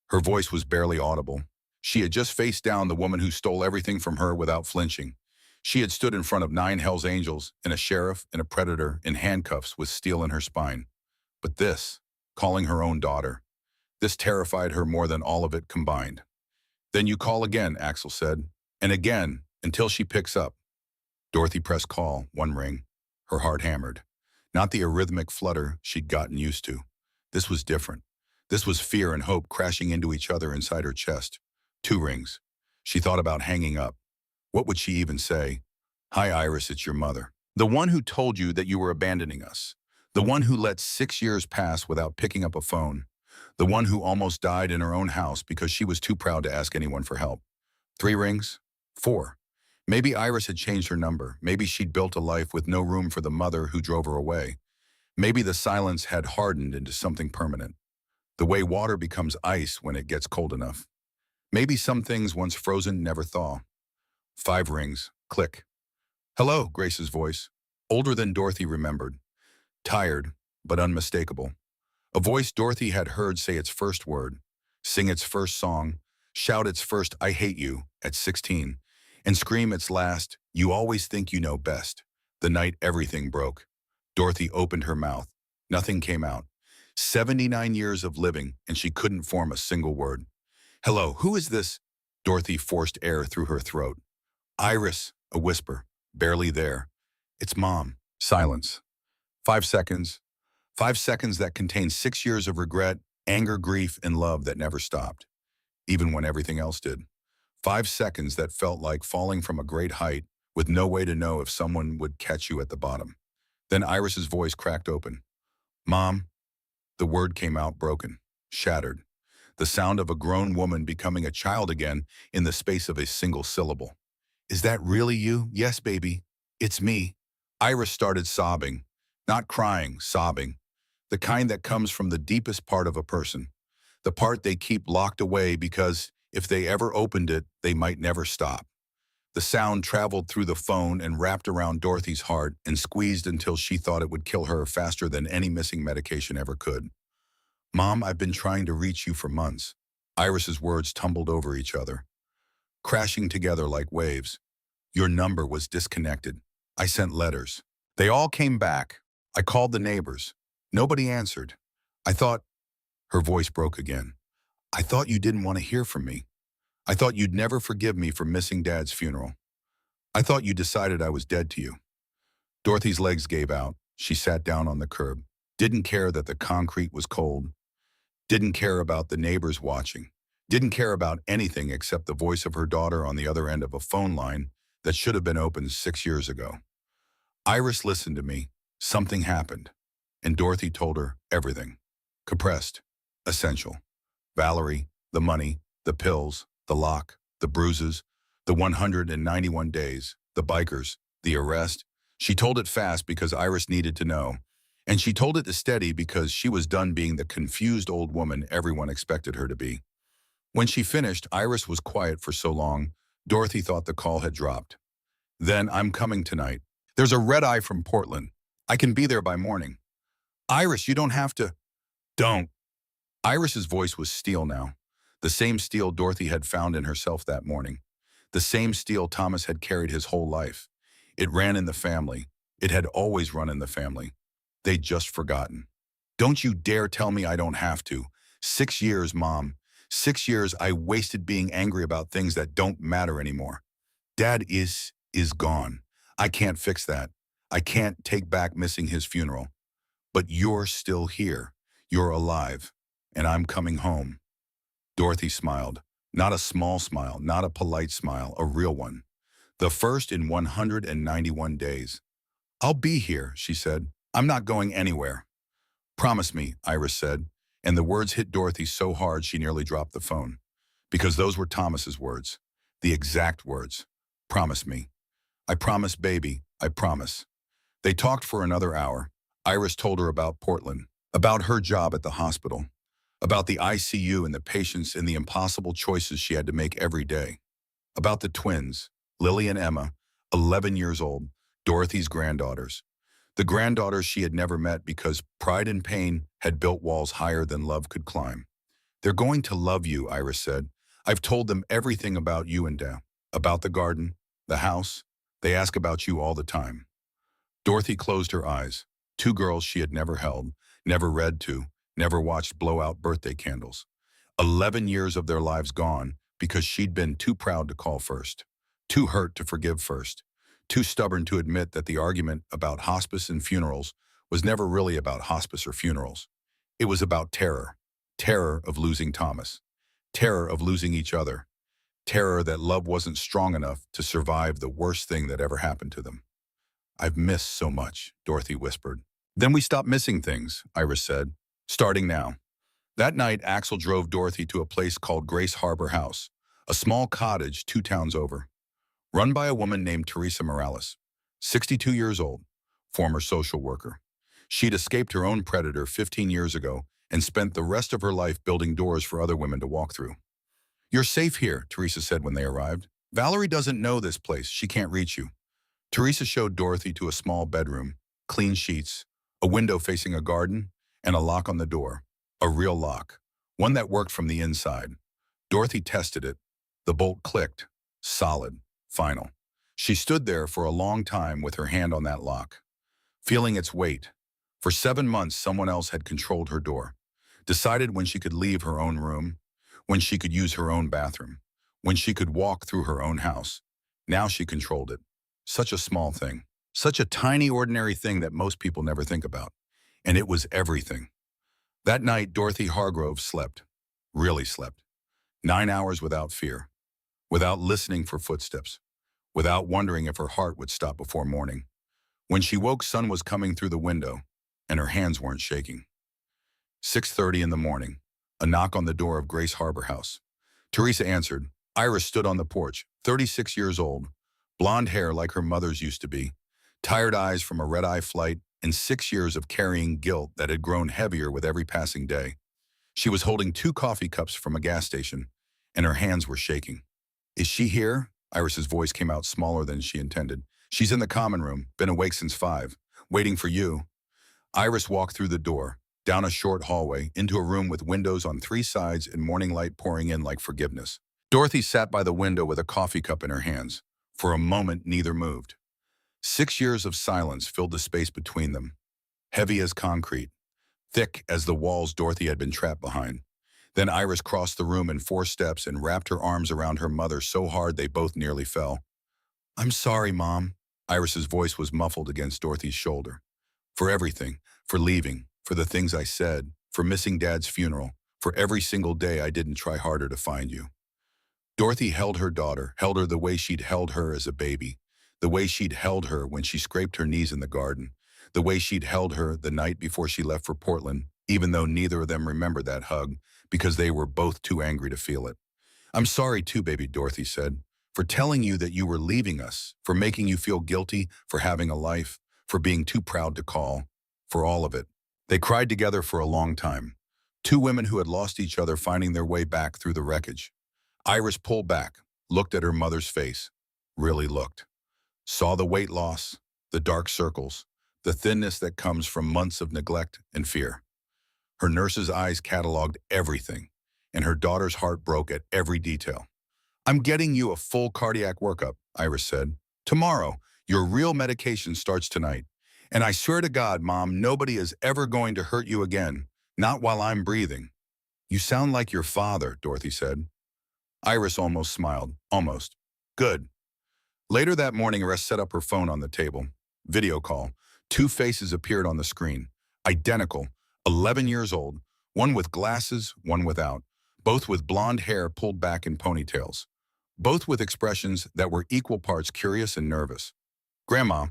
Her voice was barely audible. She had just faced down the woman who stole everything from her without flinching. She had stood in front of 9 Hell's Angels and a sheriff and a predator in handcuffs with steel in her spine. But this, calling her own daughter, this terrified her more than all of it combined. Then you call again, Axel said, and again until she picks up. Dorothy pressed call, 1 ring. Her heart hammered. Not the arrhythmic flutter she'd gotten used to. This was different. This was fear and hope crashing into each other inside her chest. 2 rings. She thought about hanging up. What would she even say? Hi, Iris, it's your mother. The one who told you that you were abandoning us. The one who let 6 years pass without picking up a phone. The one who almost died in her own house because she was too proud to ask anyone for help. 3 rings? 4. Maybe Iris had changed her number. Maybe she'd built a life with no room for the mother who drove her away. Maybe the silence had hardened into something permanent. The way water becomes ice when it gets cold enough. Maybe some things once frozen never thaw. 5 rings. Click. Hello, Grace's voice. Older than Dorothy remembered. Tired, but unmistakable. A voice Dorothy had heard say its first word, sing its first song, shout its first I hate you at 16, and scream its last, you always think you know best, the night everything broke. Dorothy opened her mouth. Nothing came out. 79 years of living, and she couldn't form a single word. Hello, who is this? Dorothy forced air through her throat. Iris, a whisper, barely there. It's Mom. Silence. 5 seconds. 5 seconds that contained 6 years of regret, anger, grief, and love that never stopped, even when everything else did. 5 seconds that felt like falling from a great height with no way to know if someone would catch you at the bottom. Then Iris's voice cracked open. Mom. The word came out broken, shattered. The sound of a grown woman becoming a child again in the space of a single syllable. Is that really you? Yes, baby. It's me. Iris started sobbing. Not crying, sobbing. The kind that comes from the deepest part of a person. The part they keep locked away because if they ever opened it, they might never stop. The sound traveled through the phone and wrapped around Dorothy's heart and squeezed until she thought it would kill her faster than any missing medication ever could. Mom, I've been trying to reach you for months. Iris's words tumbled over each other, crashing together like waves. Your number was disconnected. I sent letters. They all came back. I called the neighbors. Nobody answered. I thought, her voice broke again. I thought you didn't want to hear from me. I thought you'd never forgive me for missing Dad's funeral. I thought you decided I was dead to you. Dorothy's legs gave out. She sat down on the curb, didn't care that the concrete was cold. Didn't care about the neighbors watching. Didn't care about anything except the voice of her daughter on the other end of a phone line that should have been opened 6 years ago. Iris listened to me. Something happened. And Dorothy told her everything. Compressed. Essential. Valerie, the money, the pills, the lock, the bruises, the 191 days, the bikers, the arrest. She told it fast because Iris needed to know. And she told it steady because she was done being the confused old woman everyone expected her to be. When she finished, Iris was quiet for so long, Dorothy thought the call had dropped. Then, I'm coming tonight. There's a red eye from Portland. I can be there by morning. Iris, you don't have to. Don't. Iris's voice was steel now. The same steel Dorothy had found in herself that morning. The same steel Thomas had carried his whole life. It ran in the family. It had always run in the family. They'd just forgotten. Don't you dare tell me I don't have to. 6 years, Mom. 6 years I wasted being angry about things that don't matter anymore. Dad is gone. I can't fix that. I can't take back missing his funeral. But you're still here. You're alive. And I'm coming home. Dorothy smiled. Not a small smile, not a polite smile, a real one. The first in 191 days. I'll be here, she said. I'm not going anywhere. Promise me, Iris said, and the words hit Dorothy so hard she nearly dropped the phone. Because those were Thomas's words. The exact words. Promise me. I promise, baby, I promise. They talked for another hour. Iris told her about Portland, about her job at the hospital, about the ICU and the patients and the impossible choices she had to make every day, about the twins, Lily and Emma, 11 years old, Dorothy's granddaughters. The granddaughters she had never met because pride and pain had built walls higher than love could climb. They're going to love you, Iris said. I've told them everything about you and Dad, about the garden, the house. They ask about you all the time. Dorothy closed her eyes. 2 girls she had never held, never read to, never watched blow out birthday candles. 11 years of their lives gone because she'd been too proud to call first, too hurt to forgive first, too stubborn to admit that the argument about hospice and funerals was never really about hospice or funerals. It was about terror. Terror of losing Thomas. Terror of losing each other. Terror that love wasn't strong enough to survive the worst thing that ever happened to them. I've missed so much, Dorothy whispered. Then we stopped missing things, Iris said. Starting now. That night, Axel drove Dorothy to a place called Grace Harbor House, a small cottage 2 towns over, run by a woman named Teresa Morales, 62 years old, former social worker. She'd escaped her own predator 15 years ago and spent the rest of her life building doors for other women to walk through. You're safe here, Teresa said when they arrived. Valerie doesn't know this place. She can't reach you. Teresa showed Dorothy to a small bedroom, clean sheets, a window facing a garden, and a lock on the door. A real lock, one that worked from the inside. Dorothy tested it. The bolt clicked. Solid. Final. She stood there for a long time with her hand on that lock, feeling its weight. For 7 months, someone else had controlled her door, decided when she could leave her own room, when she could use her own bathroom, when she could walk through her own house. Now she controlled it. Such a small thing. Such a tiny, ordinary thing that most people never think about. And it was everything. That night, Dorothy Hargrove slept. Really slept. 9 hours without fear. Without listening for footsteps. Without wondering if her heart would stop before morning. When she woke, sun was coming through the window, and her hands weren't shaking. 6:30 in the morning. A knock on the door of Grace Harbor House. Teresa answered. Iris stood on the porch, 36 years old, blonde hair like her mother's used to be, tired eyes from a red-eye flight, and 6 years of carrying guilt that had grown heavier with every passing day. She was holding 2 coffee cups from a gas station, and her hands were shaking. Is she here? Iris's voice came out smaller than she intended. She's in the common room, been awake since 5, waiting for you. Iris walked through the door, down a short hallway, into a room with windows on 3 sides and morning light pouring in like forgiveness. Dorothy sat by the window with a coffee cup in her hands. For a moment, neither moved. 6 years of silence filled the space between them, heavy as concrete, thick as the walls Dorothy had been trapped behind. Then Iris crossed the room in 4 steps and wrapped her arms around her mother so hard they both nearly fell. I'm sorry, Mom. Iris's voice was muffled against Dorothy's shoulder. For everything, for leaving, for the things I said, for missing Dad's funeral. for every single day I didn't try harder to find you. Dorothy held her daughter, held her the way she'd held her as a baby, the way she'd held her when she scraped her knees in the garden, the way she'd held her the night before she left for Portland, even though neither of them remembered that hug because they were both too angry to feel it. I'm sorry too, baby, Dorothy said, for telling you that you were leaving us, for making you feel guilty, for having a life, for being too proud to call, for all of it. They cried together for a long time. Two women who had lost each other finding their way back through the wreckage. Iris pulled back, looked at her mother's face, really looked. Saw the weight loss, the dark circles, the thinness that comes from months of neglect and fear. Her nurse's eyes cataloged everything, and her daughter's heart broke at every detail. I'm getting you a full cardiac workup, Iris said. Tomorrow, your real medication starts tonight. And I swear to God, Mom, nobody is ever going to hurt you again, not while I'm breathing. You sound like your father, Dorothy said. Iris almost smiled. Almost. Good. Later that morning, Iris set up her phone on the table. Video call. Two faces appeared on the screen. Identical. 11 years old. One with glasses, one without. Both with blonde hair pulled back in ponytails. Both with expressions that were equal parts curious and nervous. Grandma,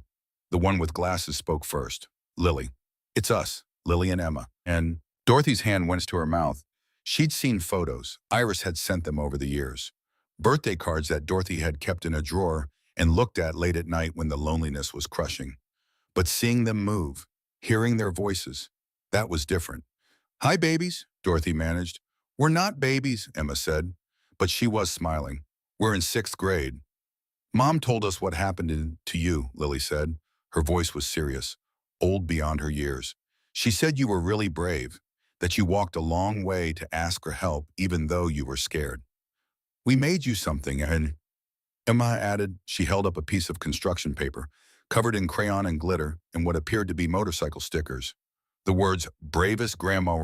the one with glasses, spoke first. Lily. It's us, Lily and Emma. And Dorothy's hand went to her mouth. She'd seen photos. Iris had sent them over the years. Birthday cards that Dorothy had kept in a drawer and looked at late at night when the loneliness was crushing. But seeing them move, hearing their voices, that was different. Hi, babies, Dorothy managed. We're not babies, Emma said, but she was smiling. We're in 6th grade. Mom told us what happened to you, Lily said. Her voice was serious, old beyond her years. She said you were really brave, that you walked a long way to ask for help even though you were scared. We made you something, and Emma added. She held up a piece of construction paper, covered in crayon and glitter and what appeared to be motorcycle stickers. The words, bravest grandma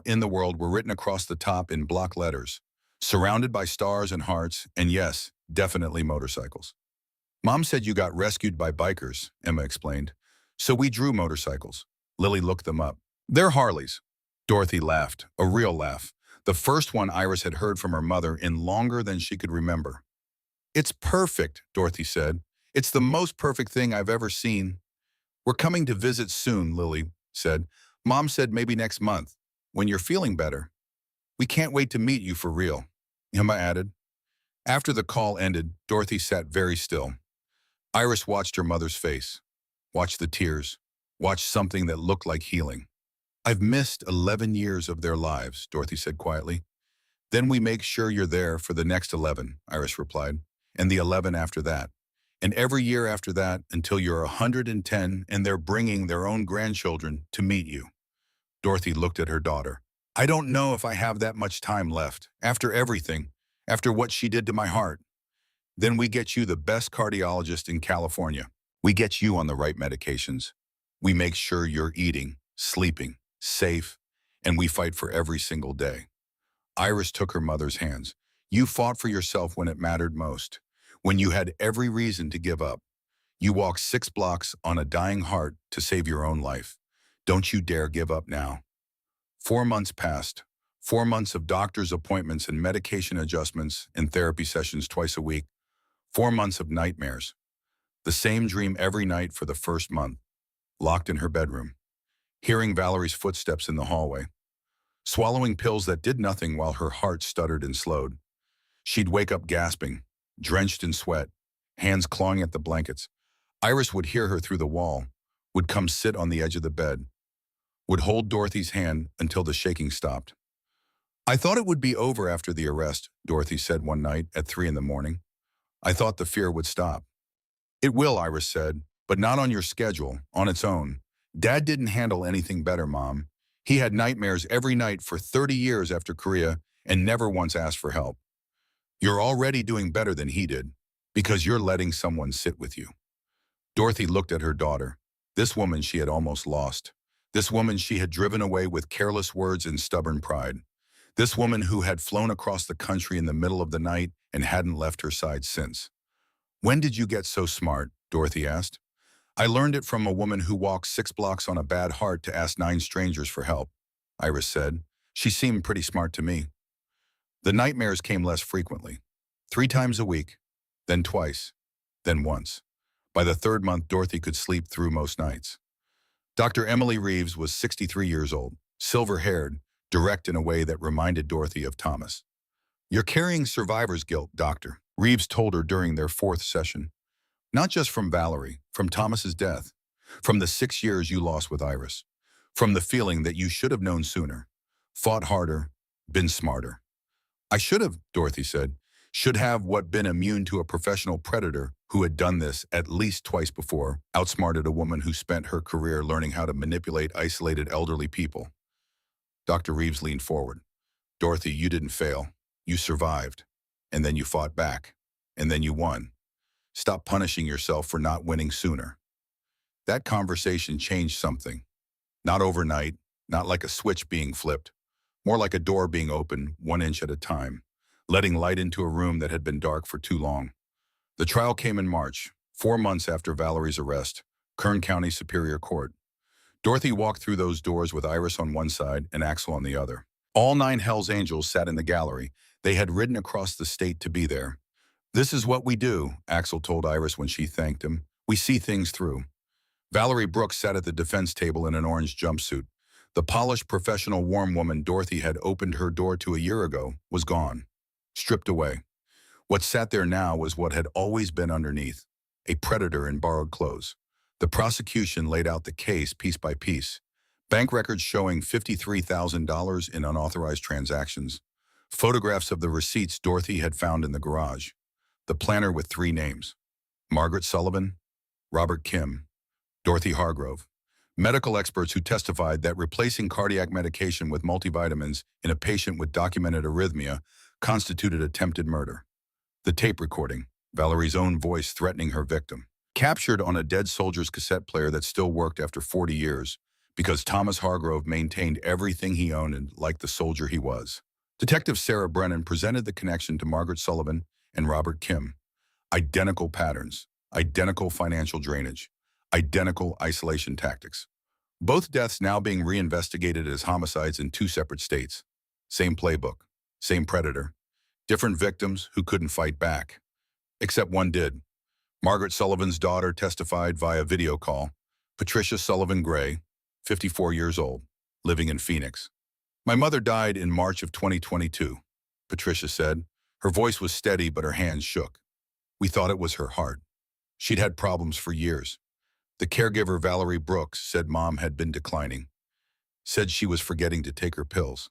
in the world were written across the top in block letters, surrounded by stars and hearts, and yes, definitely motorcycles. Mom said you got rescued by bikers, Emma explained. So we drew motorcycles. Lily looked them up. They're Harleys. Dorothy laughed, a real laugh, the first one Iris had heard from her mother in longer than she could remember. It's perfect, Dorothy said. It's the most perfect thing I've ever seen. We're coming to visit soon, Lily said. Mom said maybe next month, when you're feeling better. We can't wait to meet you for real, Emma added. After the call ended, Dorothy sat very still. Iris watched her mother's face, watched the tears, watched something that looked like healing. I've missed 11 years of their lives, Dorothy said quietly. Then we make sure you're there for the next 11, Iris replied, and the 11 after that. And every year after that until you're 110 and they're bringing their own grandchildren to meet you. Dorothy looked at her daughter. I don't know if I have that much time left, after everything, after what she did to my heart. Then we get you the best cardiologist in California. We get you on the right medications. We make sure you're eating, sleeping, safe, and we fight for every single day. Iris took her mother's hands. You fought for yourself when it mattered most, when you had every reason to give up. You walked 6 blocks on a dying heart to save your own life. Don't you dare give up now. 4 months passed. 4 months of doctor's appointments and medication adjustments and therapy sessions twice a week. 4 months of nightmares. The same dream every night for the first month. Locked in her bedroom. Hearing Valerie's footsteps in the hallway. Swallowing pills that did nothing while her heart stuttered and slowed. She'd wake up gasping, drenched in sweat, hands clawing at the blankets. Iris would hear her through the wall, would come sit on the edge of the bed, would hold Dorothy's hand until the shaking stopped. I thought it would be over after the arrest, Dorothy said one night at 3 in the morning. I thought the fear would stop. It will, Iris said, but not on your schedule, on its own. Dad didn't handle anything better, Mom. He had nightmares every night for 30 years after Korea and never once asked for help. You're already doing better than he did, because you're letting someone sit with you. Dorothy looked at her daughter, this woman she had almost lost. This woman she had driven away with careless words and stubborn pride. This woman who had flown across the country in the middle of the night and hadn't left her side since. When did you get so smart? Dorothy asked. I learned it from a woman who walked 6 blocks on a bad heart to ask 9 strangers for help, Iris said. She seemed pretty smart to me. The nightmares came less frequently. 3 times a week, then twice, then once. By the third month, Dorothy could sleep through most nights. Dr. Emily Reeves was 63 years old, silver-haired, direct in a way that reminded Dorothy of Thomas. "You're carrying survivor's guilt, Doctor," Reeves told her during their 4th session. "Not just from Valerie, from Thomas's death, from the 6 years you lost with Iris, from the feeling that you should have known sooner, fought harder, been smarter." "I should have," Dorothy said. "Should have what been immune to a professional predator who had done this at least twice before, outsmarted a woman who spent her career learning how to manipulate isolated elderly people." Dr. Reeves leaned forward. "Dorothy, you didn't fail. You survived. And then you fought back. And then you won. Stop punishing yourself for not winning sooner." That conversation changed something. Not overnight, not like a switch being flipped, more like a door being opened 1 inch at a time, letting light into a room that had been dark for too long. The trial came in March, 4 months after Valerie's arrest, Kern County Superior Court. Dorothy walked through those doors with Iris on one side and Axel on the other. All 9 Hells Angels sat in the gallery. They had ridden across the state to be there. "This is what we do," Axel told Iris when she thanked him. "We see things through." Valerie Brooks sat at the defense table in an orange jumpsuit. The polished, professional, warm woman Dorothy had opened her door to a year ago was gone, stripped away. What sat there now was what had always been underneath, a predator in borrowed clothes. The prosecution laid out the case piece by piece. Bank records showing $53,000 in unauthorized transactions. Photographs of the receipts Dorothy had found in the garage. The planner with 3 names: Margaret Sullivan, Robert Kim, Dorothy Hargrove. Medical experts who testified that replacing cardiac medication with multivitamins in a patient with documented arrhythmia constituted attempted murder. The tape recording, Valerie's own voice threatening her victim, captured on a dead soldier's cassette player that still worked after 40 years, because Thomas Hargrove maintained everything he owned like the soldier he was. Detective Sarah Brennan presented the connection to Margaret Sullivan and Robert Kim. Identical patterns, identical financial drainage, identical isolation tactics. Both deaths now being reinvestigated as homicides in 2 separate states. Same playbook, same predator, different victims who couldn't fight back. Except one did. Margaret Sullivan's daughter testified via video call. Patricia Sullivan Gray, 54 years old, living in Phoenix. "My mother died in March of 2022, Patricia said. Her voice was steady, but her hands shook. "We thought it was her heart. She'd had problems for years. The caregiver, Valerie Brooks, said Mom had been declining. Said she was forgetting to take her pills.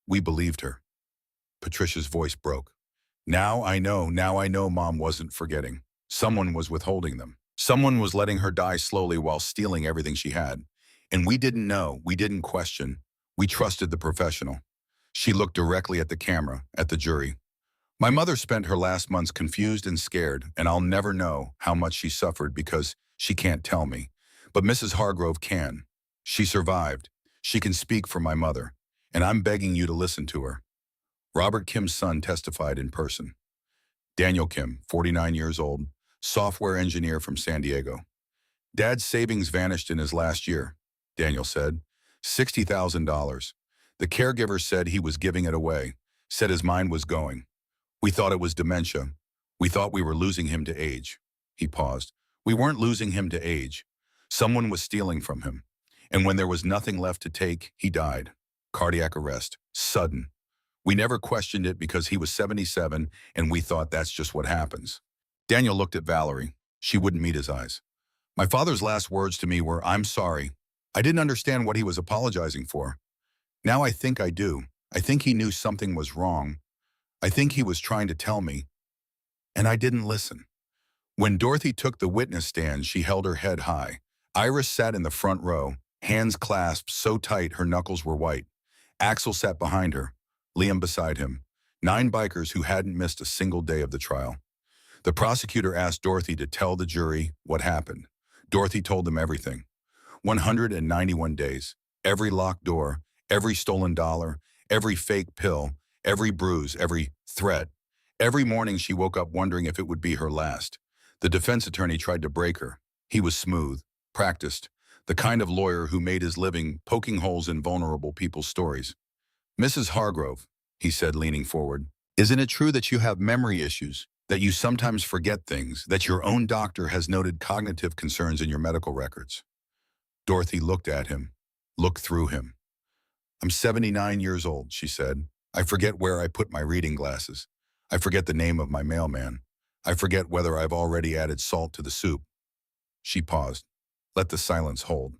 We believed her." Patricia's voice broke. Now I know Mom wasn't forgetting. Someone was withholding them. Someone was letting her die slowly while stealing everything she had. And we didn't know, we didn't question. We trusted the professional." She looked directly at the camera, at the jury. "My mother spent her last months confused and scared, and I'll never know how much she suffered because she can't tell me. But Mrs. Hargrove can. She survived. She can speak for my mother, and I'm begging you to listen to her." Robert Kim's son testified in person. Daniel Kim, 49 years old, software engineer from San Diego. "Dad's savings vanished in his last year," Daniel said. $60,000. The caregiver said he was giving it away, said his mind was going. "We thought it was dementia. We thought we were losing him to age." He paused. "We weren't losing him to age. Someone was stealing from him. And when there was nothing left to take, he died. Cardiac arrest. Sudden. We never questioned it because he was 77, and we thought that's just what happens." Daniel looked at Valerie. She wouldn't meet his eyes. "My father's last words to me were, 'I'm sorry.' I didn't understand what he was apologizing for. Now I think I do. I think he knew something was wrong. I think he was trying to tell me. And I didn't listen." When Dorothy took the witness stand, she held her head high. Iris sat in the front row, hands clasped so tight her knuckles were white. Axel sat behind her, Liam beside him, 9 bikers who hadn't missed a single day of the trial. The prosecutor asked Dorothy to tell the jury what happened. Dorothy told them everything. 191 days, every locked door, every stolen dollar, every fake pill, every bruise, every threat. Every morning she woke up wondering if it would be her last. The defense attorney tried to break her. He was smooth, practiced, the kind of lawyer who made his living poking holes in vulnerable people's stories. "Mrs. Hargrove," he said, leaning forward, "isn't it true that you have memory issues, that you sometimes forget things, that your own doctor has noted cognitive concerns in your medical records?" Dorothy looked at him, looked through him. "I'm 79 years old," she said. "I forget where I put my reading glasses. I forget the name of my mailman. I forget whether I've already added salt to the soup." She paused. Let the silence hold.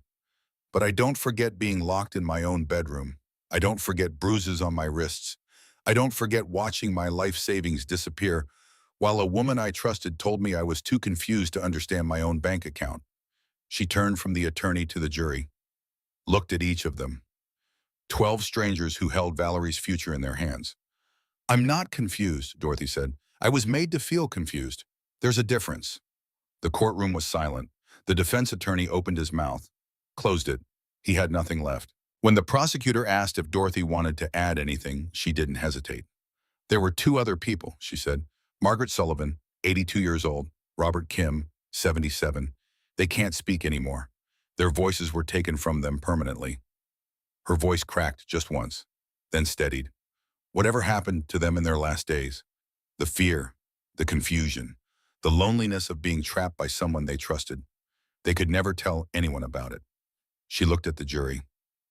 "But I don't forget being locked in my own bedroom. I don't forget bruises on my wrists. I don't forget watching my life savings disappear while a woman I trusted told me I was too confused to understand my own bank account." She turned from the attorney to the jury, looked at each of them. 12 strangers who held Valerie's future in their hands. "I'm not confused," Dorothy said. "I was made to feel confused. There's a difference." The courtroom was silent. The defense attorney opened his mouth, closed it. He had nothing left. When the prosecutor asked if Dorothy wanted to add anything, she didn't hesitate. "There were two other people," she said. "Margaret Sullivan, 82 years old, Robert Kim, 77. They can't speak anymore. Their voices were taken from them permanently." Her voice cracked just once, then steadied. "Whatever happened to them in their last days? The fear, the confusion, the loneliness of being trapped by someone they trusted. They could never tell anyone about it." She looked at the jury.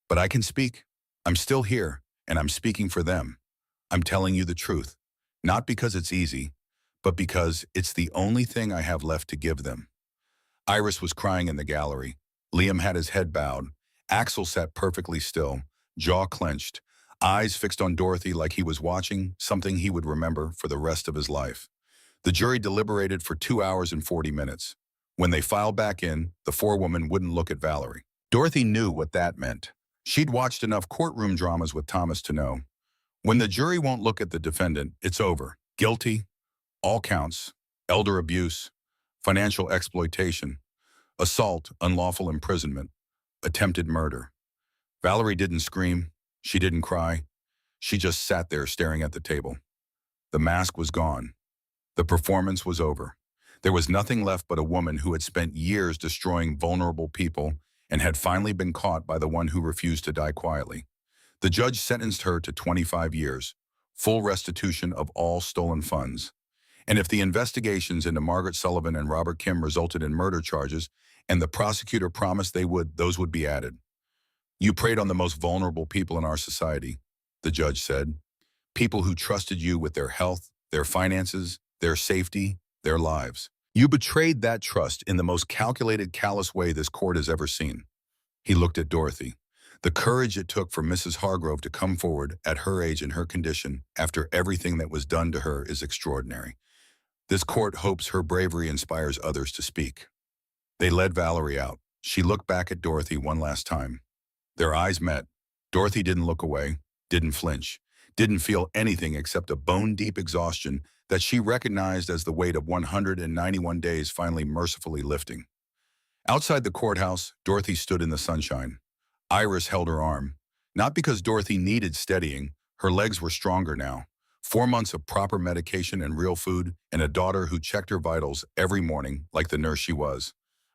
"But I can speak. I'm still here, and I'm speaking for them. I'm telling you the truth, not because it's easy, but because it's the only thing I have left to give them." Iris was crying in the gallery. Liam had his head bowed. Axel sat perfectly still, jaw clenched, eyes fixed on Dorothy like he was watching something he would remember for the rest of his life. The jury deliberated for 2 hours and 40 minutes. When they filed back in, the forewoman wouldn't look at Valerie. Dorothy knew what that meant. She'd watched enough courtroom dramas with Thomas to know. When the jury won't look at the defendant, it's over. Guilty, all counts, elder abuse, financial exploitation, assault, unlawful imprisonment, attempted murder. Valerie didn't scream. She didn't cry. She just sat there staring at the table. The mask was gone. The performance was over. There was nothing left but a woman who had spent years destroying vulnerable people and had finally been caught by the one who refused to die quietly. The judge sentenced her to 25 years, full restitution of all stolen funds. And if the investigations into Margaret Sullivan and Robert Kim resulted in murder charges, and the prosecutor promised they would, those would be added. "You preyed on the most vulnerable people in our society," the judge said. "People who trusted you with their health, their finances, their safety, their lives. You betrayed that trust in the most calculated, callous way this court has ever seen." He looked at Dorothy. The courage it took for Mrs. Hargrove to come forward at her age and her condition after everything that was done to her is extraordinary. This court hopes her bravery inspires others to speak. They led Valerie out. She looked back at Dorothy one last time. Their eyes met. Dorothy didn't look away, didn't flinch, didn't feel anything except a bone-deep exhaustion that she recognized as the weight of 191 days finally mercifully lifting. Outside the courthouse, Dorothy stood in the sunshine. Iris held her arm. Not because Dorothy needed steadying, her legs were stronger now. 4 months of proper medication and real food, and a daughter who checked her vitals every morning like the nurse she was.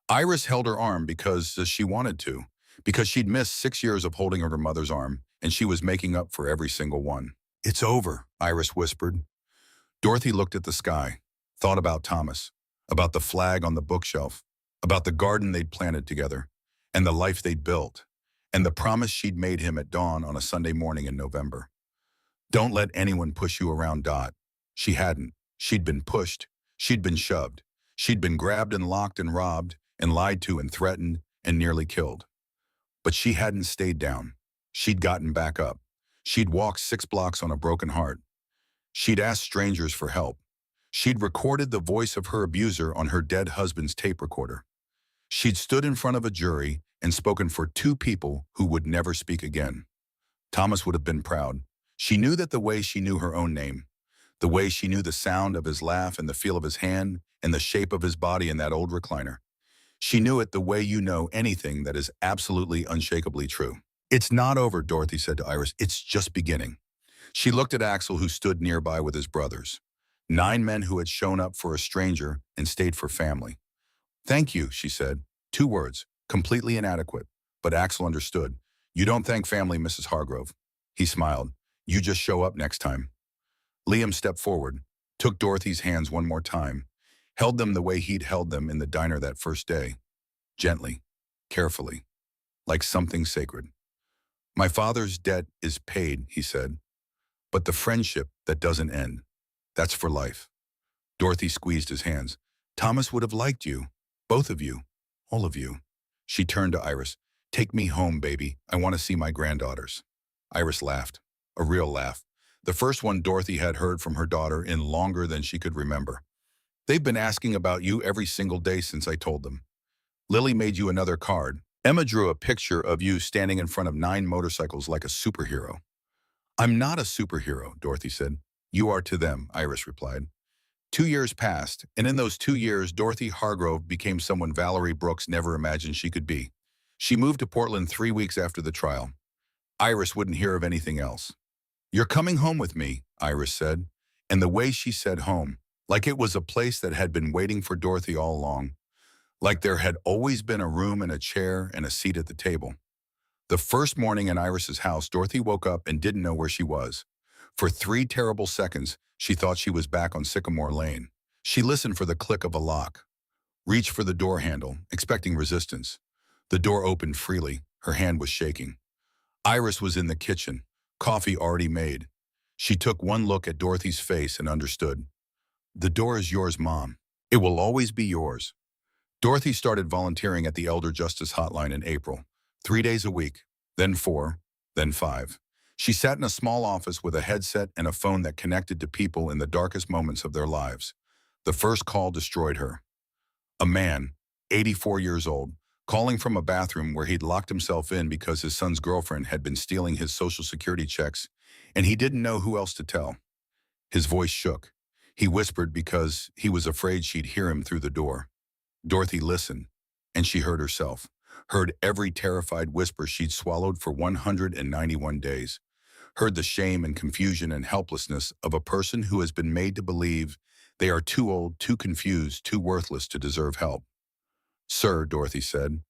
Iris held her arm because she wanted to, because she'd missed 6 years of holding her mother's arm, and she was making up for every single one. "It's over," Iris whispered. Dorothy looked at the sky, thought about Thomas, about the flag on the bookshelf, about the garden they'd planted together, and the life they'd built, and the promise she'd made him at dawn on a Sunday morning in November. "Don't let anyone push you around, Dot." She hadn't. She'd been pushed. She'd been shoved. She'd been grabbed and locked and robbed and lied to and threatened and nearly killed. But she hadn't stayed down. She'd gotten back up. She'd walked 6 blocks on a broken heart. She'd asked strangers for help. She'd recorded the voice of her abuser on her dead husband's tape recorder. She'd stood in front of a jury and spoken for 2 people who would never speak again. Thomas would have been proud. She knew that the way she knew her own name, the way she knew the sound of his laugh and the feel of his hand and the shape of his body in that old recliner. She knew it the way you know anything that is absolutely unshakably true. "It's not over," Dorothy said to Iris. "It's just beginning." She looked at Axel, who stood nearby with his brothers. 9 men who had shown up for a stranger and stayed for family. Thank you, she said. 2 words, completely inadequate. But Axel understood. You don't thank family, Mrs. Hargrove. He smiled. You just show up next time. Liam stepped forward, took Dorothy's hands one more time, held them the way he'd held them in the diner that first day. Gently, carefully, like something sacred. My father's debt is paid, he said. But the friendship that doesn't end, that's for life. Dorothy squeezed his hands. Thomas would have liked you. Both of you. All of you. She turned to Iris. Take me home, baby. I want to see my granddaughters. Iris laughed. A real laugh. The first one Dorothy had heard from her daughter in longer than she could remember. They've been asking about you every single day since I told them. Lily made you another card. Emma drew a picture of you standing in front of 9 motorcycles like a superhero. I'm not a superhero, Dorothy said. You are to them, Iris replied. 2 years passed, and in those 2 years, Dorothy Hargrove became someone Valerie Brooks never imagined she could be. She moved to Portland 3 weeks after the trial. Iris wouldn't hear of anything else. You're coming home with me, Iris said, and the way she said home, like it was a place that had been waiting for Dorothy all along, like there had always been a room and a chair and a seat at the table. The first morning in Iris's house, Dorothy woke up and didn't know where she was. For 3 terrible seconds, she thought she was back on Sycamore Lane. She listened for the click of a lock, reached for the door handle, expecting resistance. The door opened freely. Her hand was shaking. Iris was in the kitchen, coffee already made. She took one look at Dorothy's face and understood. The door is yours, Mom. It will always be yours. Dorothy started volunteering at the Elder Justice Hotline in April, 3 days a week, then 4, then 5. She sat in a small office with a headset and a phone that connected to people in the darkest moments of their lives. The first call destroyed her. A man, 84 years old, calling from a bathroom where he'd locked himself in because his son's girlfriend had been stealing his Social Security checks, and he didn't know who else to tell. His voice shook. He whispered because he was afraid she'd hear him through the door. Dorothy listened, and she heard herself, heard every terrified whisper she'd swallowed for 191 days, heard the shame and confusion and helplessness of a person who has been made to believe they are too old, too confused, too worthless to deserve help. Sir, Dorothy said,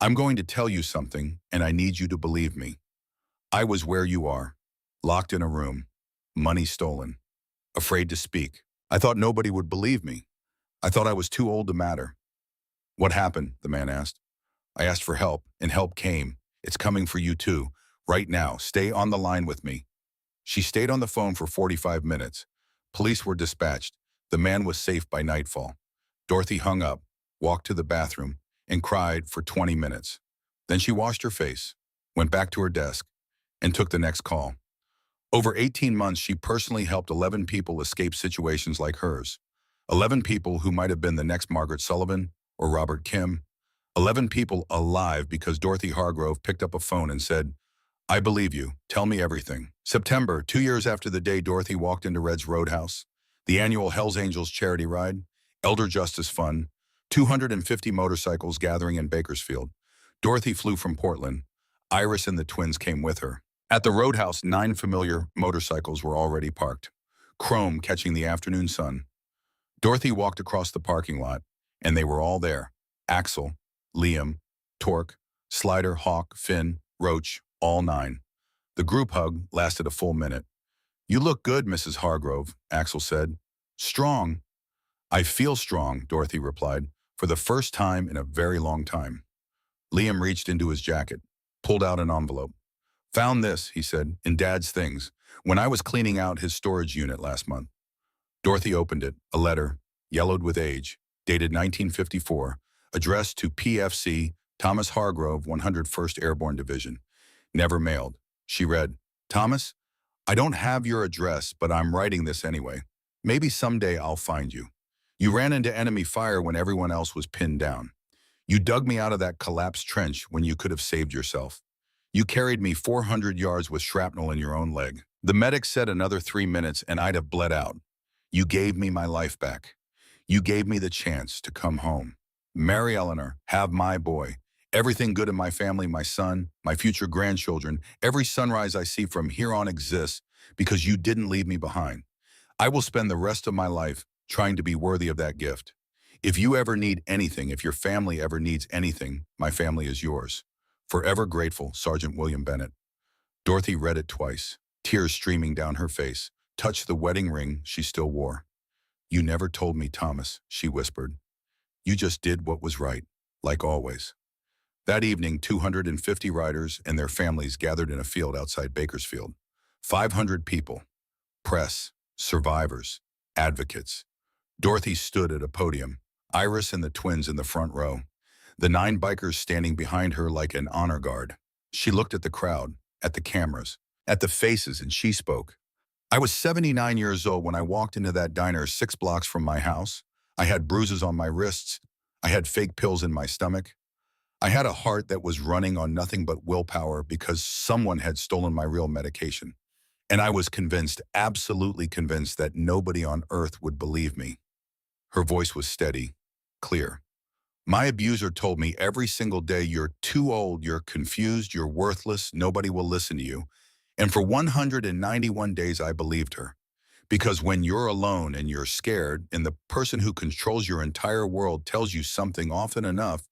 I'm going to tell you something, and I need you to believe me. I was where you are, locked in a room, money stolen, afraid to speak. I thought nobody would believe me. I thought I was too old to matter. What happened? The man asked. I asked for help, and help came. It's coming for you too. Right now, stay on the line with me. She stayed on the phone for 45 minutes. Police were dispatched. The man was safe by nightfall. Dorothy hung up, walked to the bathroom, and cried for 20 minutes. Then she washed her face, went back to her desk, and took the next call. Over 18 months, she personally helped 11 people escape situations like hers. 11 people who might have been the next Margaret Sullivan or Robert Kim. 11 people alive because Dorothy Hargrove picked up a phone and said, I believe you. Tell me everything. September, 2 years after the day Dorothy walked into Red's Roadhouse, the annual Hells Angels charity ride, Elder Justice Fund, 250 motorcycles gathering in Bakersfield. Dorothy flew from Portland. Iris and the twins came with her. At the Roadhouse, 9 familiar motorcycles were already parked, chrome catching the afternoon sun. Dorothy walked across the parking lot, and they were all there. Axel, Liam, Torque, Slider, Hawk, Finn, Roach, all 9. The group hug lasted a full minute. You look good, Mrs. Hargrove, Axel said. Strong. I feel strong, Dorothy replied, for the first time in a very long time. Liam reached into his jacket, pulled out an envelope. Found this, he said, in Dad's things, when I was cleaning out his storage unit last month. Dorothy opened it, a letter, yellowed with age, dated 1954, addressed to PFC, Thomas Hargrove, 101st Airborne Division. Never mailed. She read, Thomas, I don't have your address, but I'm writing this anyway. Maybe someday I'll find you. You ran into enemy fire when everyone else was pinned down. You dug me out of that collapsed trench when you could have saved yourself. You carried me 400 yards with shrapnel in your own leg. The medic said another 3 minutes and I'd have bled out. You gave me my life back. You gave me the chance to come home. Marry Eleanor, have my boy. Everything good in my family, my son, my future grandchildren, every sunrise I see from here on exists because you didn't leave me behind. I will spend the rest of my life trying to be worthy of that gift. If you ever need anything, if your family ever needs anything, my family is yours. Forever grateful, Sergeant William Bennett. Dorothy read it twice, tears streaming down her face, touched the wedding ring she still wore. You never told me, Thomas, she whispered. You just did what was right, like always. That evening, 250 riders and their families gathered in a field outside Bakersfield. 500 people, press, survivors, advocates. Dorothy stood at a podium, Iris and the twins in the front row, the 9 bikers standing behind her like an honor guard. She looked at the crowd, at the cameras, at the faces, and she spoke. I was 79 years old when I walked into that diner 6 blocks from my house. I had bruises on my wrists. I had fake pills in my stomach. I had a heart that was running on nothing but willpower because someone had stolen my real medication. And I was convinced, absolutely convinced, that nobody on earth would believe me. Her voice was steady, clear. My abuser told me every single day, you're too old, you're confused, you're worthless, nobody will listen to you. And for 191 days, I believed her. Because when you're alone and you're scared, and the person who controls your entire world tells you something often enough,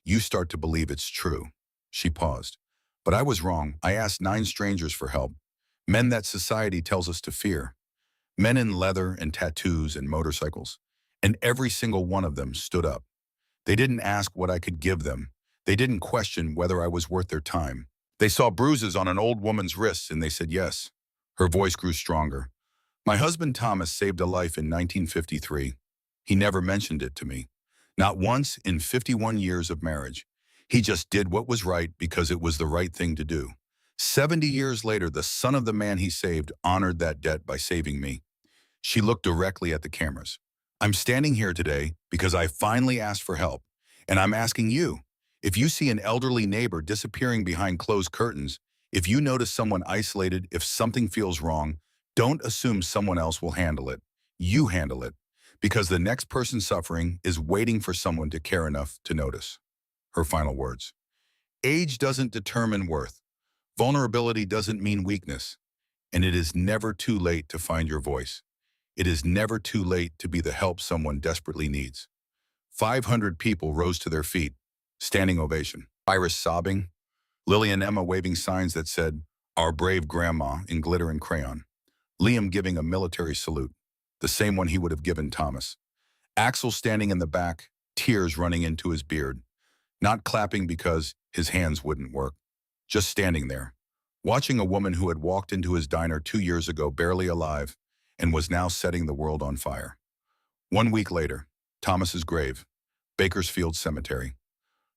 you start to believe it's true. She paused. But I was wrong. I asked 9 strangers for help. Men that society tells us to fear. Men in leather and tattoos and motorcycles. And every single one of them stood up. They didn't ask what I could give them. They didn't question whether I was worth their time. They saw bruises on an old woman's wrists and they said yes. Her voice grew stronger. My husband Thomas saved a life in 1953. He never mentioned it to me. Not once in 51 years of marriage. He just did what was right because it was the right thing to do. 70 years later, the son of the man he saved honored that debt by saving me. She looked directly at the cameras. I'm standing here today because I finally asked for help, and I'm asking you. If you see an elderly neighbor disappearing behind closed curtains, if you notice someone isolated, if something feels wrong, don't assume someone else will handle it. You handle it, because the next person suffering is waiting for someone to care enough to notice. Her final words. Age doesn't determine worth. Vulnerability doesn't mean weakness. And it is never too late to find your voice. It is never too late to be the help someone desperately needs. 500 people rose to their feet, standing ovation. Iris sobbing, Lily and Emma waving signs that said, "Our brave grandma," in glitter and crayon. Liam giving a military salute, the same one he would have given Thomas. Axel standing in the back, tears running into his beard, not clapping because his hands wouldn't work, just standing there, watching a woman who had walked into his diner 2 years ago barely alive and was now setting the world on fire. 1 week later, Thomas's grave, Bakersfield Cemetery.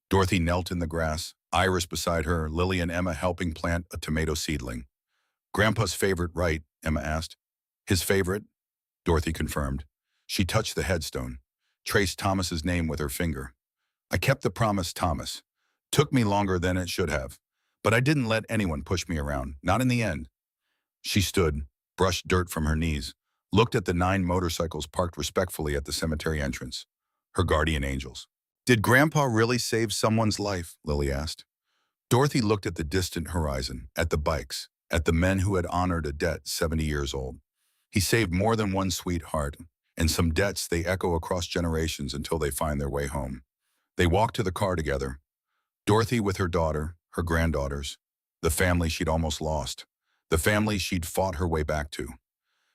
Dorothy knelt in the grass, Iris beside her, Lily and Emma helping plant a tomato seedling. Grandpa's favorite, right? Emma asked. His favorite? Dorothy confirmed. She touched the headstone, traced Thomas's name with her finger. I kept the promise, Thomas. Took me longer than it should have. But I didn't let anyone push me around, not in the end. She stood, brushed dirt from her knees, looked at the 9 motorcycles parked respectfully at the cemetery entrance. Her guardian angels. Did Grandpa really save someone's life? Lily asked. Dorothy looked at the distant horizon, at the bikes, at the men who had honored a debt 70 years old. He saved more than one sweetheart, and some debts they echo across generations until they find their way home. They walked to the car together. Dorothy with her daughter, her granddaughters, the family she'd almost lost, the family she'd fought her way back to.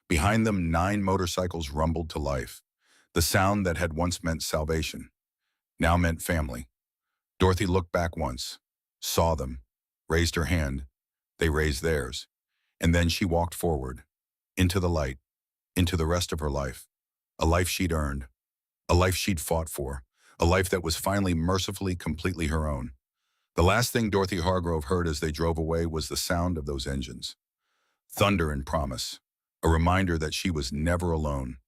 Behind them, 9 motorcycles rumbled to life. The sound that had once meant salvation, now meant family. Dorothy looked back once, saw them, raised her hand. They raised theirs. And then she walked forward, into the light, into the rest of her life. A life she'd earned, a life she'd fought for, a life that was finally mercifully, completely her own. The last thing Dorothy Hargrove heard as they drove away was the sound of those engines. Thunder and promise, a reminder that she was never alone,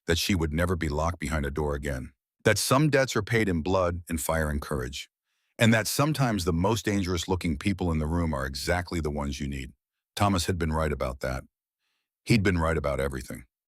that she would never be locked behind a door again, that some debts are paid in blood and fire and courage, and that sometimes the most dangerous-looking people in the room are exactly the ones you need. Thomas had been right about that. He'd been right about everything.